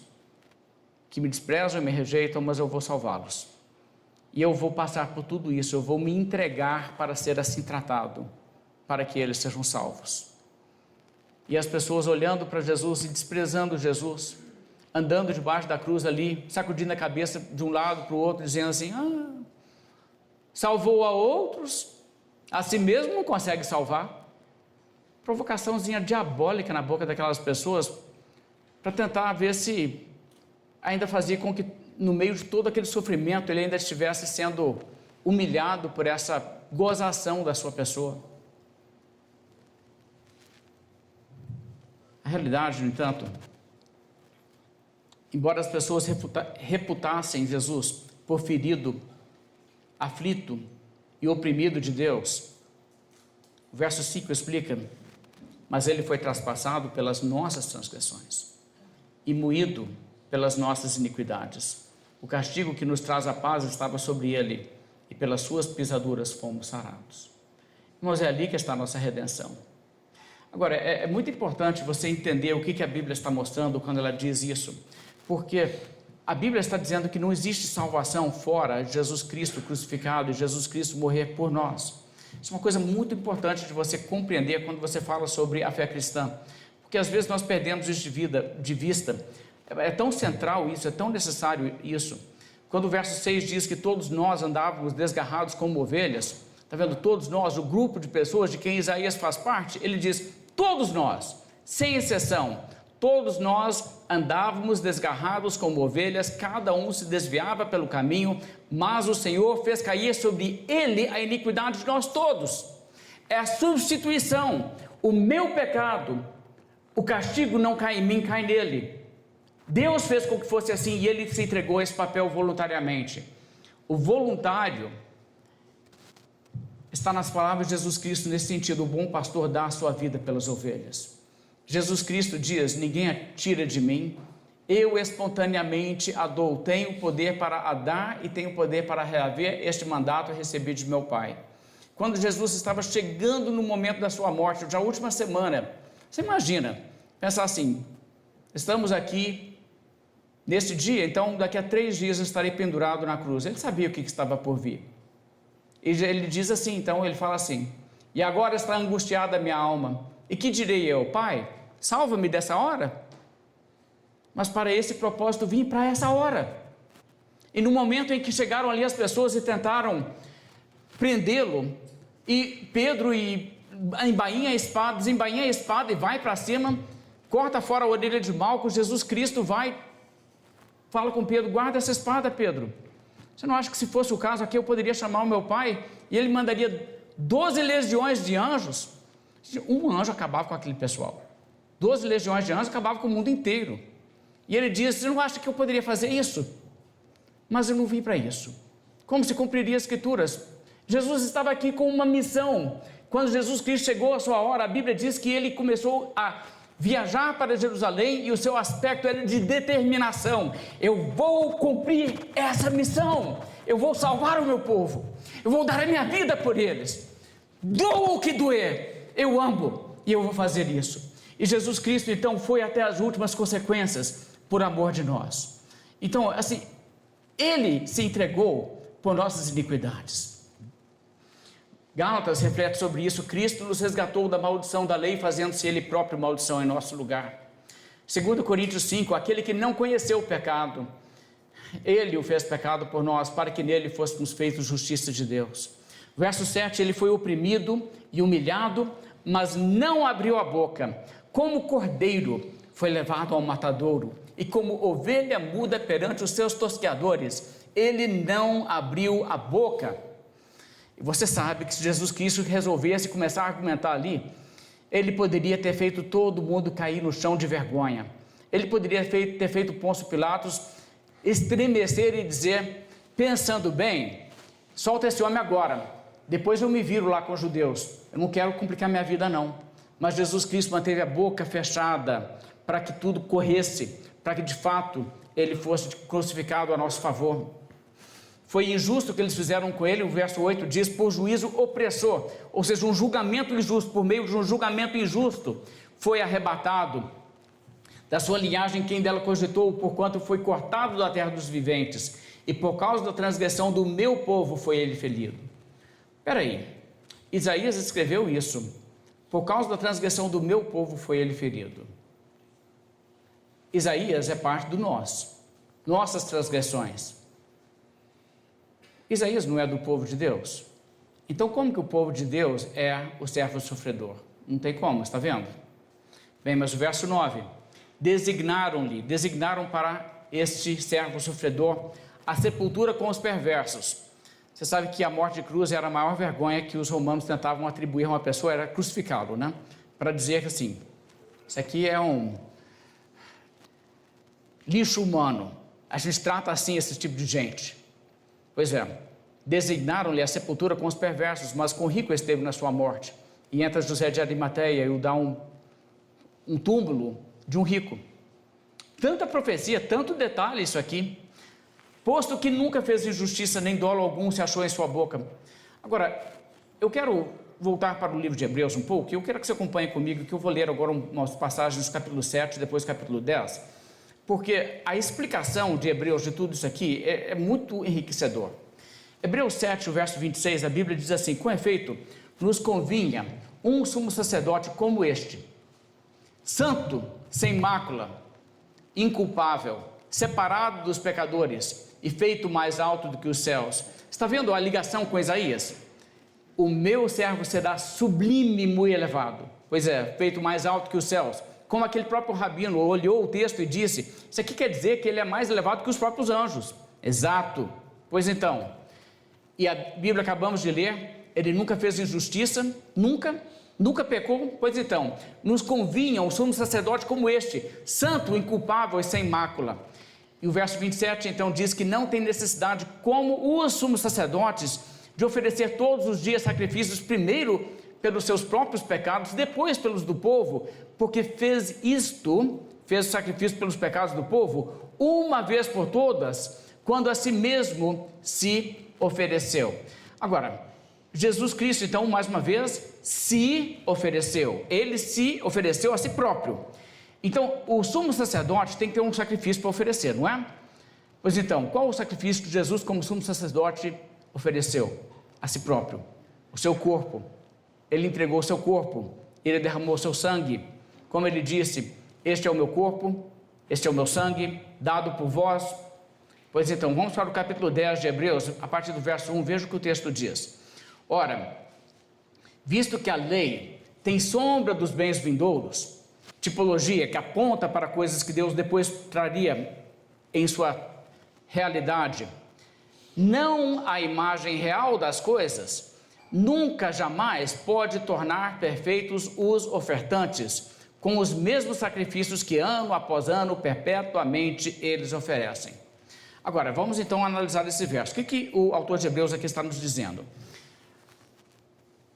que me desprezam e me rejeitam, mas eu vou salvá-los. E eu vou passar por tudo isso, eu vou me entregar para ser assim tratado, para que eles sejam salvos. E as pessoas olhando para Jesus e desprezando Jesus, andando debaixo da cruz ali, sacudindo a cabeça de um lado para o outro, dizendo assim: salvou a outros, a si mesmo não consegue salvar. Provocaçãozinha diabólica na boca daquelas pessoas, para tentar ver se ainda fazia com que no meio de todo aquele sofrimento ele ainda estivesse sendo humilhado por essa gozação da sua pessoa. A realidade, no entanto, embora as pessoas reputassem Jesus por ferido, aflito e oprimido de Deus, o verso 5 explica: mas ele foi traspassado pelas nossas transgressões e moído pelas nossas iniquidades. O castigo que nos traz a paz estava sobre ele, e pelas suas pisaduras fomos sarados. Irmãos, é ali que está a nossa redenção. Agora, é muito importante você entender o que a Bíblia está mostrando quando ela diz isso, porque a Bíblia está dizendo que não existe salvação fora de Jesus Cristo crucificado e Jesus Cristo morrer por nós. Isso é uma coisa muito importante de você compreender quando você fala sobre a fé cristã, porque às vezes nós perdemos isso de vista. É tão central isso, é tão necessário isso. Quando o verso 6 diz que todos nós andávamos desgarrados como ovelhas, está vendo? Todos nós, o grupo de pessoas de quem Isaías faz parte, ele diz: todos nós, sem exceção, Todos nós andávamos desgarrados como ovelhas, cada um se desviava pelo caminho, mas o Senhor fez cair sobre ele a iniquidade de nós todos. É a substituição. O meu pecado, o castigo não cai em mim, cai nele. Deus fez com que fosse assim e ele se entregou a esse papel voluntariamente. O voluntário está nas palavras de Jesus Cristo nesse sentido: o bom pastor dá a sua vida pelas ovelhas. Jesus Cristo diz: ninguém a tira de mim, eu espontaneamente a dou. Tenho poder para a dar e tenho poder para reaver. Este mandato eu recebi de meu Pai. Quando Jesus estava chegando no momento da sua morte, já a última semana, você imagina, pensar assim: estamos aqui neste dia, então daqui a 3 dias eu estarei pendurado na cruz. Ele sabia o que estava por vir. E ele diz assim, então ele fala assim: e agora está angustiada a minha alma, e que direi eu? Pai, salva-me dessa hora? Mas para esse propósito vim para essa hora. E no momento em que chegaram ali as pessoas e tentaram prendê-lo, e Pedro embainha a espada, desembainha a espada e vai para cima, corta fora a orelha de Malco. Jesus Cristo vai, fala com Pedro: guarda essa espada, Pedro. Você não acha que se fosse o caso aqui eu poderia chamar o meu pai e ele mandaria 12 legiões de anjos? Um anjo acabava com aquele pessoal. 12 legiões de anjos acabavam com o mundo inteiro. E ele diz: você não acha que eu poderia fazer isso? Mas eu não vim para isso. Como se cumpriria as escrituras? Jesus estava aqui com uma missão. Quando Jesus Cristo chegou à sua hora, a Bíblia diz que ele começou a viajar para Jerusalém e o seu aspecto era de determinação. Eu vou cumprir essa missão, eu vou salvar o meu povo, eu vou dar a minha vida por eles, doa o que doer, eu amo e eu vou fazer isso. E Jesus Cristo então foi até as últimas consequências por amor de nós. Então assim, ele se entregou por nossas iniquidades. Gálatas reflete sobre isso: Cristo nos resgatou da maldição da lei, fazendo-se ele próprio maldição em nosso lugar. 2 Coríntios 5, aquele que não conheceu o pecado, ele o fez pecado por nós, para que nele fôssemos feitos justiça de Deus. Verso 7, ele foi oprimido e humilhado, mas não abriu a boca. Como cordeiro foi levado ao matadouro, e como ovelha muda perante os seus tosqueadores, ele não abriu a boca. E você sabe que se Jesus Cristo resolvesse começar a argumentar ali, ele poderia ter feito todo mundo cair no chão de vergonha. Ele poderia ter feito Pôncio Pilatos estremecer e dizer, pensando bem: solta esse homem agora, depois eu me viro lá com os judeus, eu não quero complicar minha vida não. Mas Jesus Cristo manteve a boca fechada para que tudo corresse, para que de fato ele fosse crucificado a nosso favor. Foi injusto o que eles fizeram com ele. O verso 8 diz: por juízo opressor, ou seja, um julgamento injusto, por meio de um julgamento injusto, foi arrebatado da sua linhagem quem dela cogitou, porquanto foi cortado da terra dos viventes, e por causa da transgressão do meu povo foi ele ferido. Espera aí, Isaías escreveu isso: por causa da transgressão do meu povo foi ele ferido. Isaías é parte do nós, nossas transgressões. Isaías não é do povo de Deus? Então como que o povo de Deus é o servo sofredor? Não tem como, está vendo? Bem, mas o verso 9: designaram para este servo sofredor a sepultura com os perversos. Você sabe que a morte de cruz era a maior vergonha que os romanos tentavam atribuir a uma pessoa, era crucificá-lo, né? Para dizer que assim, isso aqui é um lixo humano, a gente trata assim esse tipo de gente. Pois é, designaram-lhe a sepultura com os perversos, mas com o rico esteve na sua morte. E entra José de Arimateia e o dá um túmulo de um rico. Tanta profecia, tanto detalhe isso aqui. Posto que nunca fez injustiça, nem dolo algum se achou em sua boca. Agora, eu quero voltar para o livro de Hebreus um pouco, e eu quero que você acompanhe comigo, que eu vou ler agora umas passagens do capítulo 7, depois do capítulo 10, porque a explicação de Hebreus de tudo isso aqui é muito enriquecedor. Hebreus 7, o verso 26, a Bíblia diz assim: com efeito, nos convinha um sumo sacerdote como este, santo, sem mácula, inculpável, separado dos pecadores e feito mais alto do que os céus. Está vendo a ligação com Isaías? O meu servo será sublime e muito elevado. Pois é, feito mais alto que os céus. como aquele próprio rabino olhou o texto e disse: isso aqui quer dizer que ele é mais elevado que os próprios anjos. Exato. Pois então, e a Bíblia acabamos de ler, ele nunca fez injustiça, nunca pecou. Pois então, nos convinha um sumo sacerdote como este, santo, inculpável e sem mácula. E o verso 27 então diz que não tem necessidade, como os sumos sacerdotes, de oferecer todos os dias sacrifícios, primeiro pelos seus próprios pecados, depois pelos do povo, porque fez o sacrifício pelos pecados do povo, uma vez por todas, quando a si mesmo se ofereceu. Agora, Jesus Cristo, então, mais uma vez, se ofereceu. Ele se ofereceu a si próprio. Então, o sumo sacerdote tem que ter um sacrifício para oferecer, não é? Pois então, qual o sacrifício que Jesus, como sumo sacerdote, ofereceu? A si próprio. O seu corpo. Ele entregou o seu corpo. Ele derramou o seu sangue. Como ele disse: este é o meu corpo, este é o meu sangue, dado por vós. Pois então, vamos para o capítulo 10 de Hebreus, a partir do verso 1, veja o que o texto diz. Ora, visto que a lei tem sombra dos bens vindouros, tipologia que aponta para coisas que Deus depois traria em sua realidade, não a imagem real das coisas, nunca jamais pode tornar perfeitos os ofertantes, com os mesmos sacrifícios que ano após ano, perpetuamente, eles oferecem. Agora, vamos então analisar esse verso. O que o autor de Hebreus aqui está nos dizendo?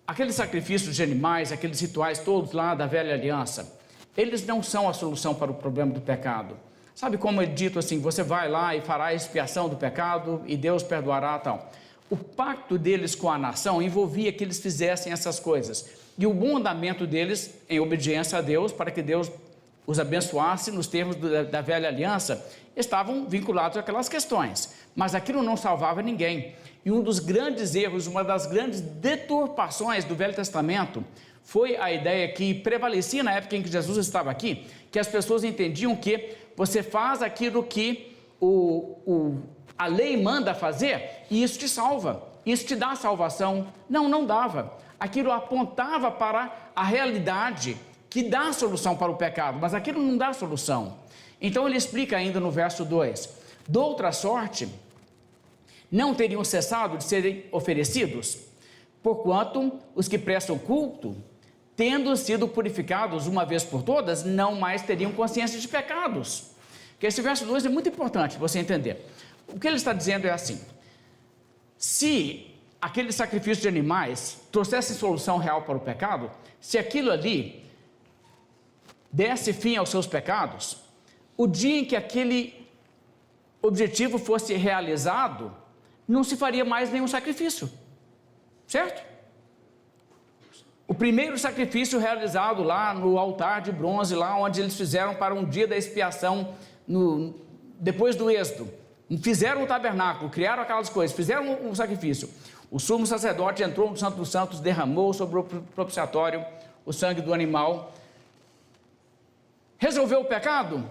Aqueles sacrifícios de animais, aqueles rituais todos lá da velha aliança, eles não são a solução para o problema do pecado. Sabe como é dito assim: você vai lá e fará a expiação do pecado e Deus perdoará, tal. O pacto deles com a nação envolvia que eles fizessem essas coisas, e o bom andamento deles em obediência a Deus, para que Deus os abençoasse nos termos da velha aliança, estavam vinculados àquelas questões, mas aquilo não salvava ninguém. E um dos grandes erros, uma das grandes deturpações do Velho Testamento, foi a ideia que prevalecia na época em que Jesus estava aqui, que as pessoas entendiam que você faz aquilo que a lei manda fazer, e isso te salva, isso te dá salvação. Não dava. Aquilo apontava para a realidade que dá solução para o pecado, mas aquilo não dá solução. Então ele explica ainda no verso 2: doutra sorte, não teriam cessado de serem oferecidos, porquanto os que prestam culto, tendo sido purificados uma vez por todas, não mais teriam consciência de pecados. Porque esse verso 2 é muito importante você entender. O que ele está dizendo é assim: se aquele sacrifício de animais trouxesse solução real para o pecado, se aquilo ali desse fim aos seus pecados, o dia em que aquele objetivo fosse realizado, não se faria mais nenhum sacrifício, certo? O primeiro sacrifício realizado lá no altar de bronze, lá onde eles fizeram para um dia da expiação, depois do êxodo, fizeram o tabernáculo, criaram aquelas coisas, fizeram um sacrifício. O sumo sacerdote entrou no Santo dos Santos, derramou sobre o propiciatório o sangue do animal. Resolveu o pecado?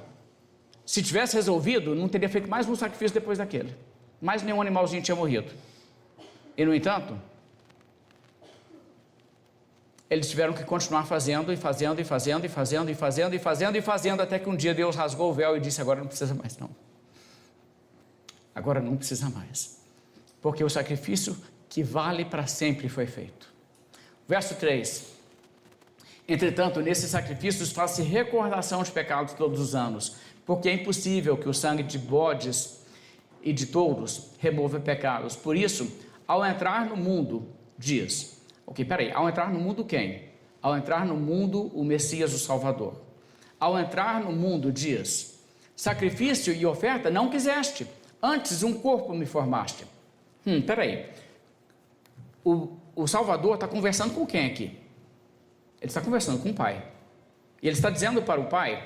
Se tivesse resolvido, não teria feito mais um sacrifício depois daquele. Mais nenhum animalzinho tinha morrido. E no entanto, eles tiveram que continuar fazendo, até que um dia Deus rasgou o véu e disse: agora não precisa mais não. Agora não precisa mais. Porque o sacrifício que vale para sempre foi feito. Verso 3. Entretanto, nesses sacrifícios faz-se recordação de pecados todos os anos, porque é impossível que o sangue de bodes e de touros remova pecados. Por isso, ao entrar no mundo, diz... ao entrar no mundo quem? Ao entrar no mundo o Messias, o Salvador. Ao entrar no mundo, diz: sacrifício e oferta não quiseste, antes um corpo me formaste. O Salvador está conversando com quem aqui? Ele está conversando com o Pai. E ele está dizendo para o Pai: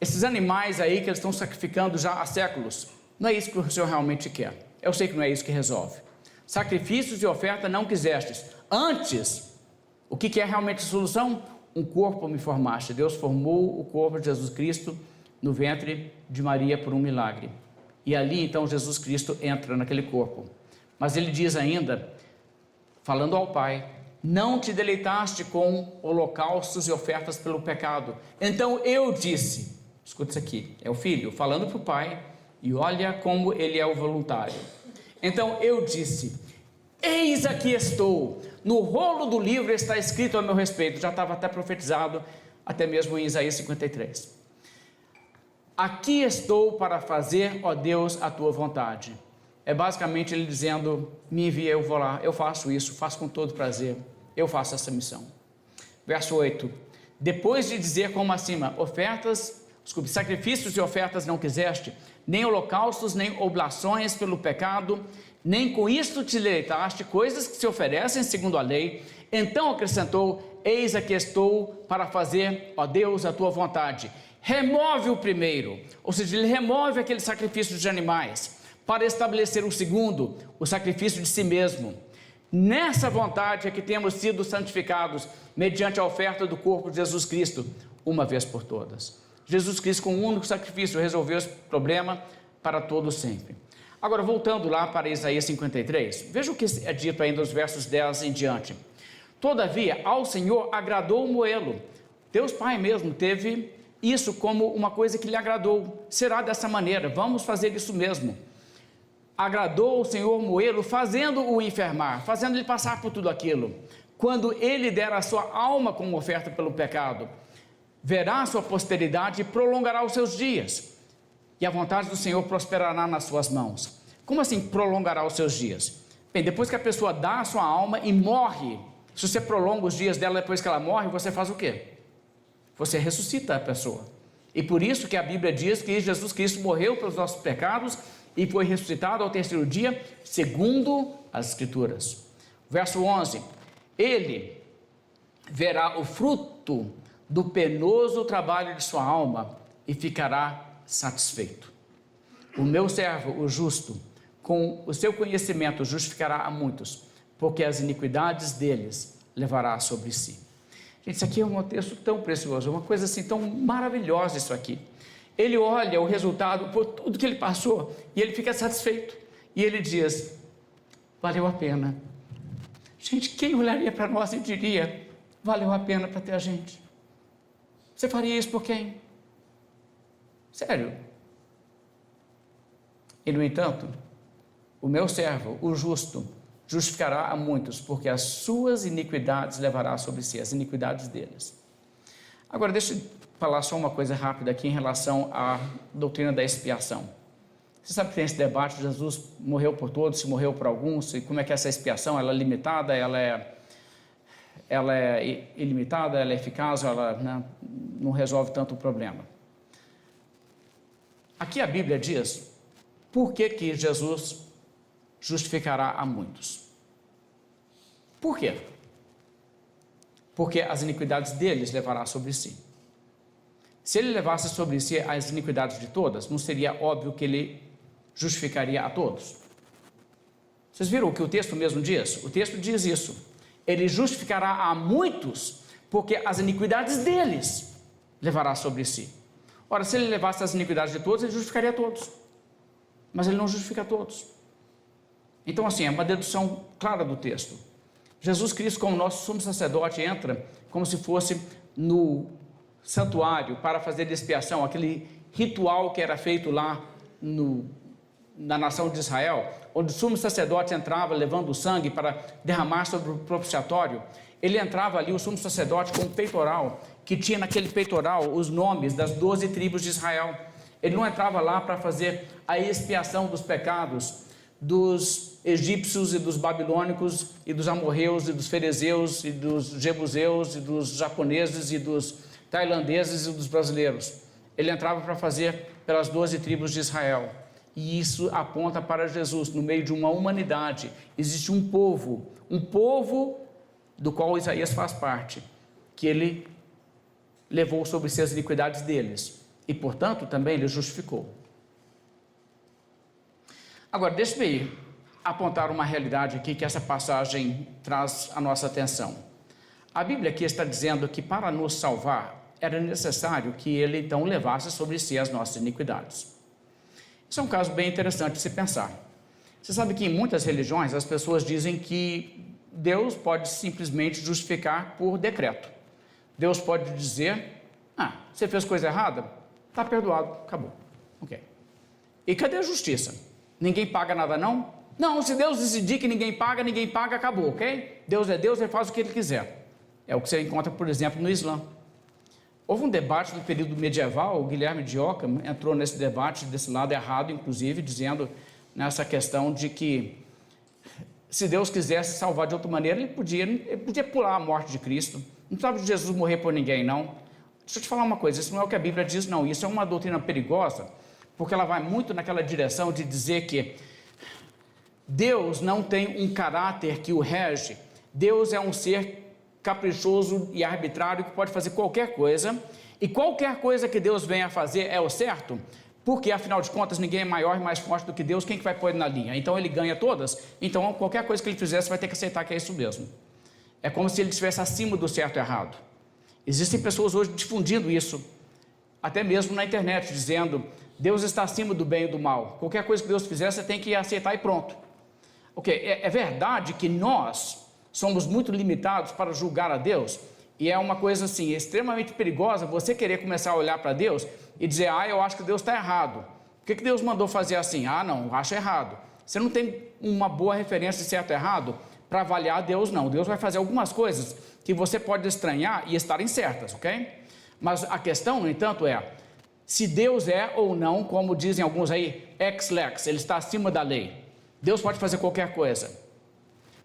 esses animais aí que eles estão sacrificando já há séculos, não é isso que o Senhor realmente quer. Eu sei que não é isso que resolve. Sacrifícios e oferta não quisestes. Antes, o que é realmente a solução? Um corpo me formaste. Deus formou o corpo de Jesus Cristo no ventre de Maria por um milagre. E ali então Jesus Cristo entra naquele corpo. Mas ele diz ainda, falando ao Pai, não te deleitaste com holocaustos e ofertas pelo pecado. Então eu disse, escuta isso aqui, é o filho falando para o pai, e olha como ele é o voluntário. Então eu disse, eis aqui estou, no rolo do livro está escrito a meu respeito, já estava até profetizado, até mesmo em Isaías 53. Aqui estou para fazer, ó Deus, a tua vontade. É basicamente ele dizendo, me envia, eu vou lá, eu faço isso, faço com todo prazer, eu faço essa missão. Verso 8, depois de dizer como acima, sacrifícios e ofertas não quiseste, nem holocaustos, nem oblações pelo pecado, nem com isto te deleitaste, coisas que se oferecem segundo a lei. Então acrescentou, eis aqui estou para fazer, ó Deus, a tua vontade. Remove o primeiro, ou seja, ele remove aquele sacrifício de animais, para estabelecer o segundo, o sacrifício de si mesmo. Nessa vontade é que temos sido santificados, mediante a oferta do corpo de Jesus Cristo, uma vez por todas. Jesus Cristo, com um único sacrifício, resolveu esse problema para todo sempre. Agora, voltando lá para Isaías 53, veja o que é dito ainda nos versos 10 em diante. Todavia, ao Senhor agradou moê-lo. Deus Pai mesmo teve isso como uma coisa que lhe agradou. Será dessa maneira, vamos fazer isso mesmo. Agradou o Senhor moê-lo, fazendo-o enfermar, fazendo-lhe passar por tudo aquilo. Quando ele der a sua alma como oferta pelo pecado, verá a sua posteridade e prolongará os seus dias. E a vontade do Senhor prosperará nas suas mãos. Como assim prolongará os seus dias? Bem, depois que a pessoa dá a sua alma e morre, se você prolonga os dias dela depois que ela morre, você faz o quê? Você ressuscita a pessoa. E por isso que a Bíblia diz que Jesus Cristo morreu pelos nossos pecados e foi ressuscitado ao terceiro dia, segundo as Escrituras. Verso 11, ele verá o fruto do penoso trabalho de sua alma e ficará satisfeito. O meu servo, o justo, com o seu conhecimento justificará a muitos, porque as iniquidades deles levará sobre si. Gente, isso aqui é um texto tão precioso, uma coisa assim tão maravilhosa isso aqui. Ele olha o resultado por tudo que ele passou e ele fica satisfeito. E ele diz, valeu a pena. Gente, quem olharia para nós e diria, valeu a pena para ter a gente? Você faria isso por quem? Sério. E no entanto, o meu servo, o justo, justificará a muitos, porque as suas iniquidades levará sobre si, as iniquidades deles. Agora, deixa eu falar só uma coisa rápida aqui em relação à doutrina da expiação. Você sabe que tem esse debate, Jesus morreu por todos, se morreu por alguns, e como é que essa expiação, ela é limitada, ela é ilimitada, ela é eficaz, ela não resolve tanto o problema. Aqui a Bíblia diz, por que Jesus justificará a muitos? Por quê? Porque as iniquidades deles levará sobre si. Se ele levasse sobre si as iniquidades de todas, não seria óbvio que ele justificaria a todos? Vocês viram o que o texto mesmo diz? O texto diz isso. Ele justificará a muitos, porque as iniquidades deles levará sobre si. Ora, se ele levasse as iniquidades de todos, ele justificaria a todos. Mas ele não justifica a todos. Então, assim, é uma dedução clara do texto. Jesus Cristo, como nosso sumo sacerdote, entra como se fosse no santuário para fazer expiação, aquele ritual que era feito lá na nação de Israel, onde o sumo sacerdote entrava levando o sangue para derramar sobre o propiciatório. Ele entrava ali, o sumo sacerdote, com um peitoral, que tinha naquele peitoral os nomes das 12 tribos de Israel. Ele não entrava lá para fazer a expiação dos pecados dos egípcios e dos babilônicos e dos amorreus e dos ferezeus e dos jebuseus e dos japoneses e dos tailandeses e dos brasileiros. Ele entrava para fazer pelas 12 tribos de Israel. E isso aponta para Jesus, no meio de uma humanidade. Existe um povo do qual Isaías faz parte, que ele levou sobre si as iniquidades deles. E, portanto, também ele justificou. Agora, deixe-me apontar uma realidade aqui que essa passagem traz à nossa atenção. A Bíblia aqui está dizendo que para nos salvar era necessário que ele então levasse sobre si as nossas iniquidades. Isso é um caso bem interessante de se pensar. Você sabe que em muitas religiões as pessoas dizem que Deus pode simplesmente justificar por decreto. Deus pode dizer, você fez coisa errada? Está perdoado, acabou. Ok. E cadê a justiça? Ninguém paga nada não? Não, se Deus decidir que ninguém paga, acabou, ok? Deus é Deus, ele faz o que ele quiser. É o que você encontra, por exemplo, no Islã. Houve um debate no período medieval, o Guilherme de Ockham entrou nesse debate, desse lado errado, inclusive, dizendo nessa questão de que se Deus quisesse salvar de outra maneira, ele podia pular a morte de Cristo. Não precisava de Jesus morrer por ninguém, não. Deixa eu te falar uma coisa, isso não é o que a Bíblia diz, não. Isso é uma doutrina perigosa, porque ela vai muito naquela direção de dizer que Deus não tem um caráter que o rege. Deus é um ser caprichoso e arbitrário que pode fazer qualquer coisa, e qualquer coisa que Deus venha a fazer é o certo, porque afinal de contas ninguém é maior e mais forte do que Deus, quem que vai pôr ele na linha? Então ele ganha todas, então qualquer coisa que ele fizesse vai ter que aceitar que é isso mesmo. É como se ele estivesse acima do certo e errado. Existem pessoas hoje difundindo isso, até mesmo na internet, dizendo, Deus está acima do bem e do mal, qualquer coisa que Deus fizer você tem que aceitar e pronto. Ok, é verdade que nós somos muito limitados para julgar a Deus, e é uma coisa assim, extremamente perigosa você querer começar a olhar para Deus e dizer, eu acho que Deus está errado. Por que Deus mandou fazer assim? Não, eu acho errado. Você não tem uma boa referência de certo e errado para avaliar Deus, não. Deus vai fazer algumas coisas que você pode estranhar e estarem certas, ok? Mas a questão, no entanto, é, se Deus é ou não, como dizem alguns aí, ex lex, ele está acima da lei. Deus pode fazer qualquer coisa.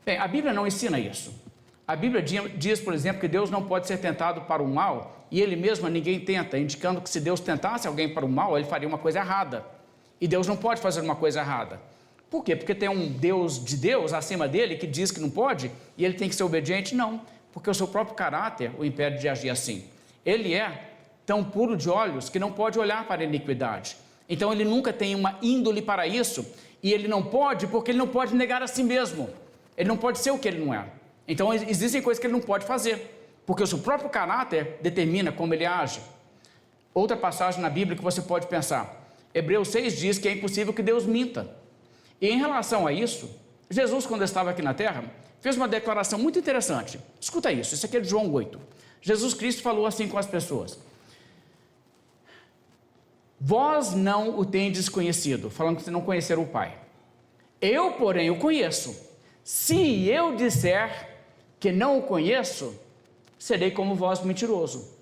Bem, a Bíblia não ensina isso. A Bíblia diz, por exemplo, que Deus não pode ser tentado para o mal, e ele mesmo ninguém tenta, indicando que se Deus tentasse alguém para o mal, ele faria uma coisa errada. E Deus não pode fazer uma coisa errada. Por quê? Porque tem um Deus de Deus acima dele que diz que não pode, e ele tem que ser obediente? Não, porque o seu próprio caráter o impede de agir assim. Ele é tão puro de olhos que não pode olhar para a iniquidade. Então ele nunca tem uma índole para isso, e ele não pode porque ele não pode negar a si mesmo. Ele não pode ser o que ele não é. Então existem coisas que ele não pode fazer, porque o seu próprio caráter determina como ele age. Outra passagem na Bíblia que você pode pensar, Hebreus 6 diz que é impossível que Deus minta. E em relação a isso, Jesus, quando estava aqui na terra, fez uma declaração muito interessante. Escuta isso aqui é de João 8. Jesus Cristo falou assim com as pessoas, vós não o tendes conhecido, falando que vocês não conheceram o Pai. Eu, porém, o conheço. Se eu disser que não o conheço, serei como vós mentiroso.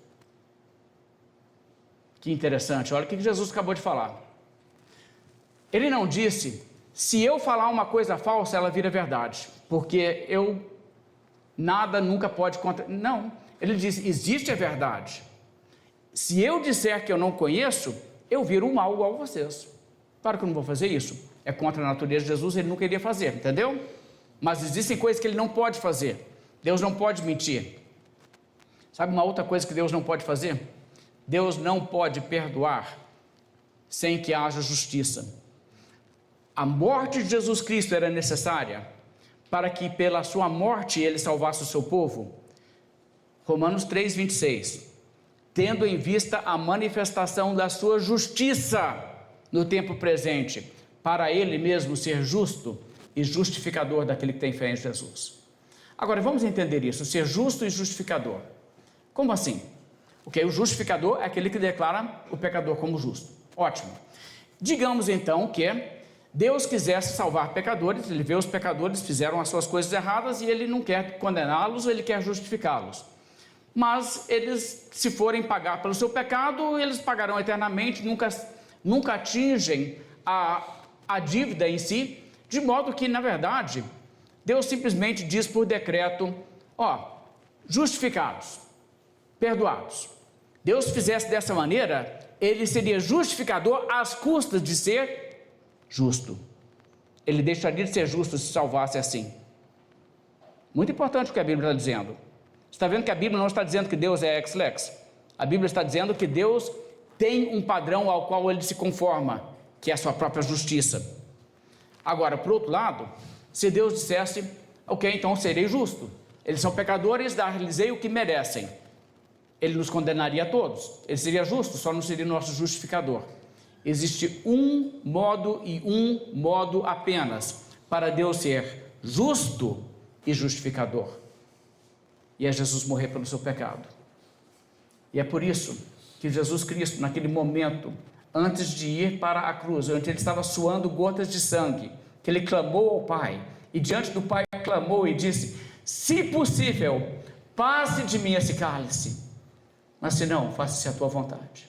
Que interessante, olha o que Jesus acabou de falar. Ele não disse, se eu falar uma coisa falsa, ela vira verdade, porque nada nunca pode contra... Não, ele disse, existe a verdade. Se eu disser que eu não conheço, eu viro o mal igual a vocês. Claro que eu não vou fazer isso, é contra a natureza de Jesus, ele não queria fazer, entendeu? Mas existem coisas que ele não pode fazer. Deus não pode mentir. Sabe uma outra coisa que Deus não pode fazer? Deus não pode perdoar sem que haja justiça. A morte de Jesus Cristo era necessária para que pela sua morte ele salvasse o seu povo. Romanos 3, 26. Tendo em vista a manifestação da sua justiça no tempo presente, para ele mesmo ser justo e justificador daquele que tem fé em Jesus. Agora vamos entender isso, ser justo e justificador. Como assim? O justificador é aquele que declara o pecador como justo. Ótimo. Digamos então que Deus quisesse salvar pecadores, ele vê os pecadores fizeram as suas coisas erradas e ele não quer condená-los, ele quer justificá-los. Mas eles, se forem pagar pelo seu pecado, eles pagarão eternamente, nunca atingem a dívida em si, de modo que, na verdade, Deus simplesmente diz por decreto, justificados, perdoados. Deus fizesse dessa maneira, ele seria justificador às custas de ser justo. Ele deixaria de ser justo se salvasse assim. Muito importante o que a Bíblia está dizendo. Está vendo que a Bíblia não está dizendo que Deus é ex lex? A Bíblia está dizendo que Deus tem um padrão ao qual ele se conforma, que é a sua própria justiça. Agora, por outro lado, se Deus dissesse, então serei justo. Eles são pecadores, dar-lhes o que merecem. Ele nos condenaria a todos. Ele seria justo, só não seria nosso justificador. Existe um modo e um modo apenas para Deus ser justo e justificador. E é Jesus morrer pelo seu pecado. E é por isso que Jesus Cristo, naquele momento, antes de ir para a cruz, onde ele estava suando gotas de sangue, que ele clamou ao Pai, e diante do Pai clamou e disse: se possível, passe de mim esse cálice, mas se não, faça-se a tua vontade.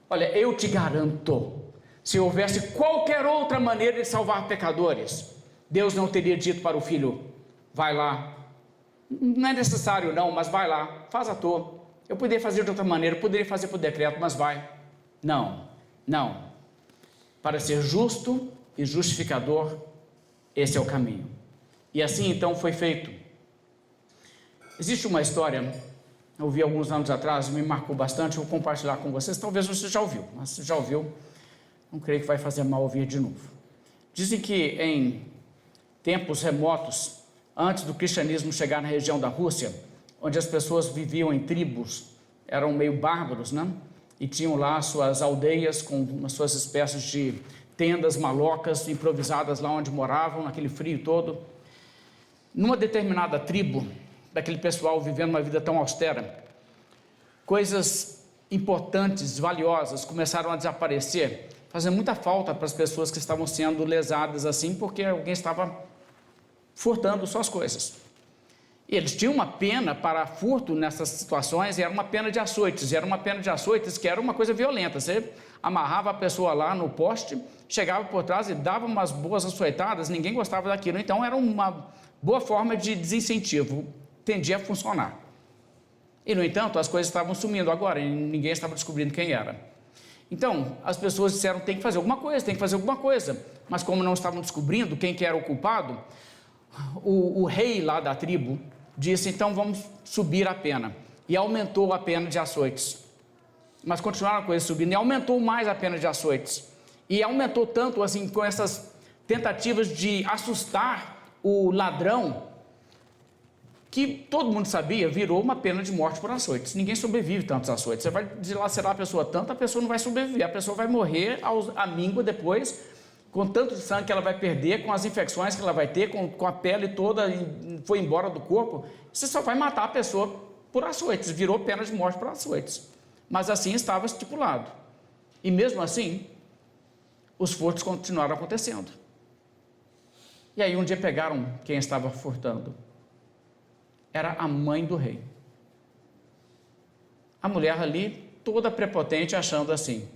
Olha, eu te garanto, se houvesse qualquer outra maneira de salvar pecadores, Deus não teria dito para o filho: vai lá, não é necessário não, mas vai lá, faz a tua. Eu poderia fazer de outra maneira, eu poderia fazer por decreto, mas vai. Não. Para ser justo e justificador, esse é o caminho. E assim então foi feito. Existe uma história, eu ouvi alguns anos atrás, me marcou bastante, eu vou compartilhar com vocês. Talvez você já ouviu, mas se já ouviu, não creio que vai fazer mal ouvir de novo. Dizem que em tempos remotos, antes do cristianismo chegar na região da Rússia, onde as pessoas viviam em tribos, eram meio bárbaros, né? E tinham lá suas aldeias com as suas espécies de tendas malocas improvisadas lá onde moravam, naquele frio todo. Numa determinada tribo, daquele pessoal vivendo uma vida tão austera, coisas importantes, valiosas, começaram a desaparecer, fazendo muita falta para as pessoas que estavam sendo lesadas assim, porque alguém estava furtando suas coisas. E eles tinham uma pena para furto nessas situações, e era uma pena de açoites, que era uma coisa violenta. Você amarrava a pessoa lá no poste, chegava por trás e dava umas boas açoitadas, ninguém gostava daquilo, então era uma boa forma de desincentivo, tendia a funcionar. E no entanto, as coisas estavam sumindo agora, e ninguém estava descobrindo quem era. Então, as pessoas disseram: tem que fazer alguma coisa, mas como não estavam descobrindo quem que era o culpado, o rei lá da tribo disse: então vamos subir a pena, e aumentou a pena de açoites. Mas continuaram a coisa subindo, e aumentou mais a pena de açoites, e aumentou tanto assim, com essas tentativas de assustar o ladrão, que todo mundo sabia, virou uma pena de morte por açoites. Ninguém sobrevive tantos açoites. Você vai dilacerar a pessoa tanto, a pessoa não vai sobreviver, a pessoa vai morrer à míngua depois, com tanto de sangue que ela vai perder, com as infecções que ela vai ter, com a pele toda foi embora do corpo. Você só vai matar a pessoa por açoites, virou pena de morte por açoites. Mas assim estava estipulado. E mesmo assim, os furtos continuaram acontecendo. E aí um dia pegaram quem estava furtando. Era a mãe do rei. A mulher ali, toda prepotente, achando assim: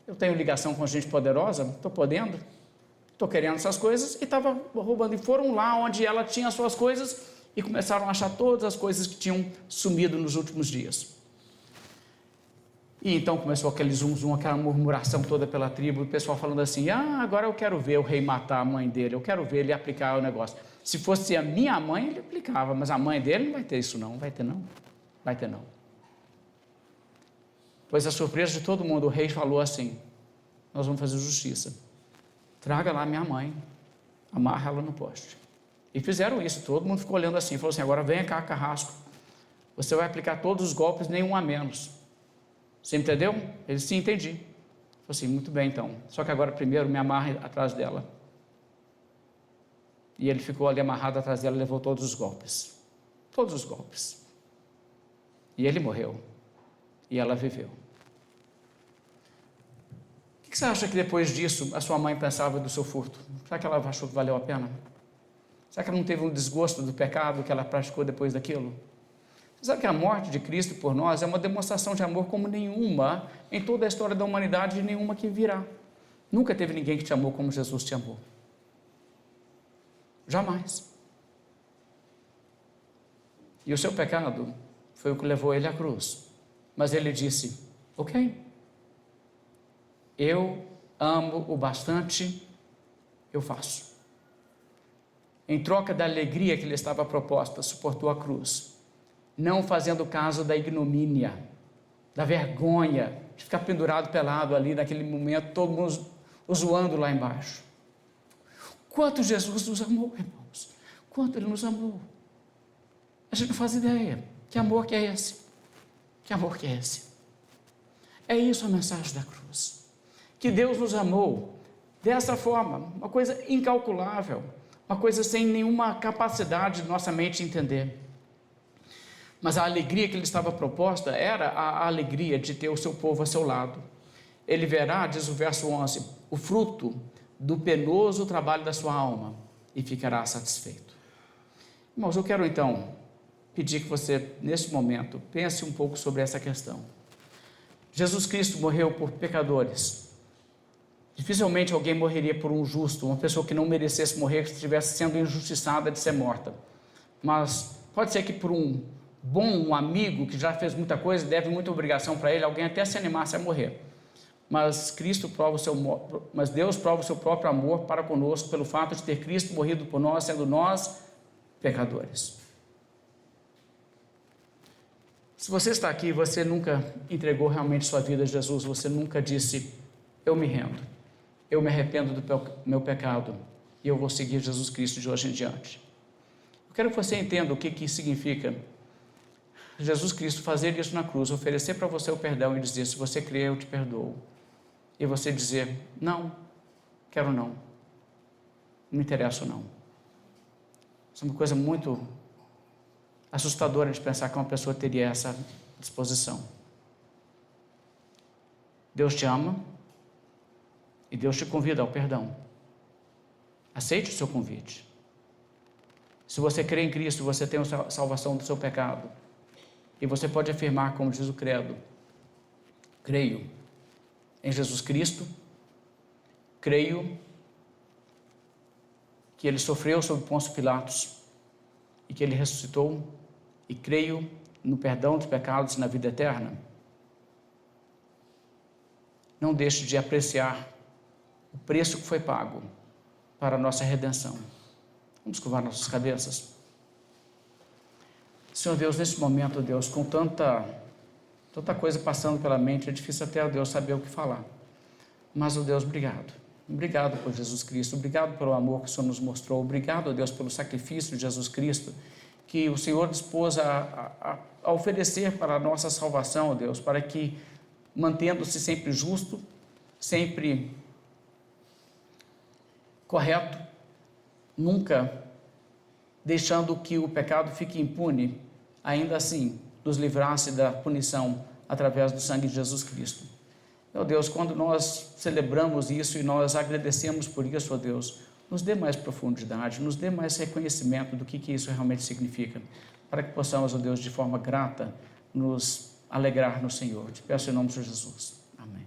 eu tenho ligação com gente poderosa, estou podendo, estou querendo essas coisas, e estava roubando. E foram lá onde ela tinha as suas coisas e começaram a achar todas as coisas que tinham sumido nos últimos dias. E então começou aquele zum, aquela murmuração toda pela tribo, o pessoal falando assim: agora eu quero ver o rei matar a mãe dele, eu quero ver ele aplicar o negócio. Se fosse a minha mãe, ele aplicava, mas a mãe dele não vai ter isso não, vai ter não. Pois a surpresa de todo mundo, o rei falou assim: nós vamos fazer justiça, traga lá minha mãe, amarra ela no poste. E fizeram isso, todo mundo ficou olhando assim, falou assim: agora vem cá, carrasco, você vai aplicar todos os golpes, nenhum a menos. Você entendeu? Ele: sim, entendi. Falei assim: muito bem então, só que agora primeiro me amarre atrás dela. E ele ficou ali amarrado atrás dela e levou todos os golpes. E ele morreu. E ela viveu. O que você acha que depois disso a sua mãe pensava do seu furto? Será que ela achou que valeu a pena? Será que ela não teve um desgosto do pecado que ela praticou depois daquilo? Você sabe que a morte de Cristo por nós é uma demonstração de amor como nenhuma em toda a história da humanidade, e nenhuma que virá. Nunca teve ninguém que te amou como Jesus te amou. Jamais. E o seu pecado foi o que levou ele à cruz. Mas ele disse: ok, eu amo o bastante, eu faço. Em troca da alegria que lhe estava proposta, suportou a cruz, não fazendo caso da ignomínia, da vergonha, de ficar pendurado pelado ali naquele momento, todo mundo o zoando lá embaixo. Quanto Jesus nos amou, irmãos, quanto Ele nos amou. A gente não faz ideia. Que amor que é esse? Que amor que é esse? É isso a mensagem da cruz. Que Deus nos amou dessa forma, uma coisa incalculável, uma coisa sem nenhuma capacidade de nossa mente entender. Mas a alegria que lhe estava proposta era a alegria de ter o seu povo a seu lado. Ele verá, diz o verso 11, o fruto do penoso trabalho da sua alma e ficará satisfeito. Irmãos, eu quero então pedir que você, nesse momento, pense um pouco sobre essa questão. Jesus Cristo morreu por pecadores. Dificilmente alguém morreria por um justo, uma pessoa que não merecesse morrer, que estivesse sendo injustiçada de ser morta. Mas pode ser que por um bom amigo que já fez muita coisa, deve muita obrigação para ele, alguém até se animasse a morrer. Mas Deus prova o seu próprio amor para conosco pelo fato de ter Cristo morrido por nós, sendo nós pecadores. Se você está aqui e você nunca entregou realmente sua vida a Jesus, você nunca disse, eu me rendo, eu me arrependo do meu pecado e eu vou seguir Jesus Cristo de hoje em diante. Eu quero que você entenda o que significa Jesus Cristo fazer isso na cruz, oferecer para você o perdão e dizer, se você crer, eu te perdoo. E você dizer, não, quero não me interesso não. Isso é uma coisa muito assustadora de pensar que uma pessoa teria essa disposição. Deus te ama e Deus te convida ao perdão. Aceite o seu convite. Se você crê em Cristo, você tem a salvação do seu pecado. E você pode afirmar, como diz o credo, creio em Jesus Cristo, creio que Ele sofreu sob Pôncio Pilatos e que Ele ressuscitou, e creio no perdão dos pecados e na vida eterna. Não deixe de apreciar o preço que foi pago para a nossa redenção. Vamos curvar nossas cabeças. Senhor Deus, nesse momento, Deus, com tanta coisa passando pela mente, é difícil até a Deus saber o que falar. Mas, ó Deus, obrigado. Obrigado por Jesus Cristo, obrigado pelo amor que o Senhor nos mostrou, obrigado, ó Deus, pelo sacrifício de Jesus Cristo, que o Senhor dispôs a oferecer para a nossa salvação, ó Deus, para que, mantendo-se sempre justo, sempre correto, nunca deixando que o pecado fique impune, ainda assim nos livrasse da punição através do sangue de Jesus Cristo. Meu Deus, quando nós celebramos isso e nós agradecemos por isso, ó Deus, nos dê mais profundidade, nos dê mais reconhecimento do que isso realmente significa, para que possamos, ó Deus, de forma grata, nos alegrar no Senhor. Te peço em nome de Jesus. Amém.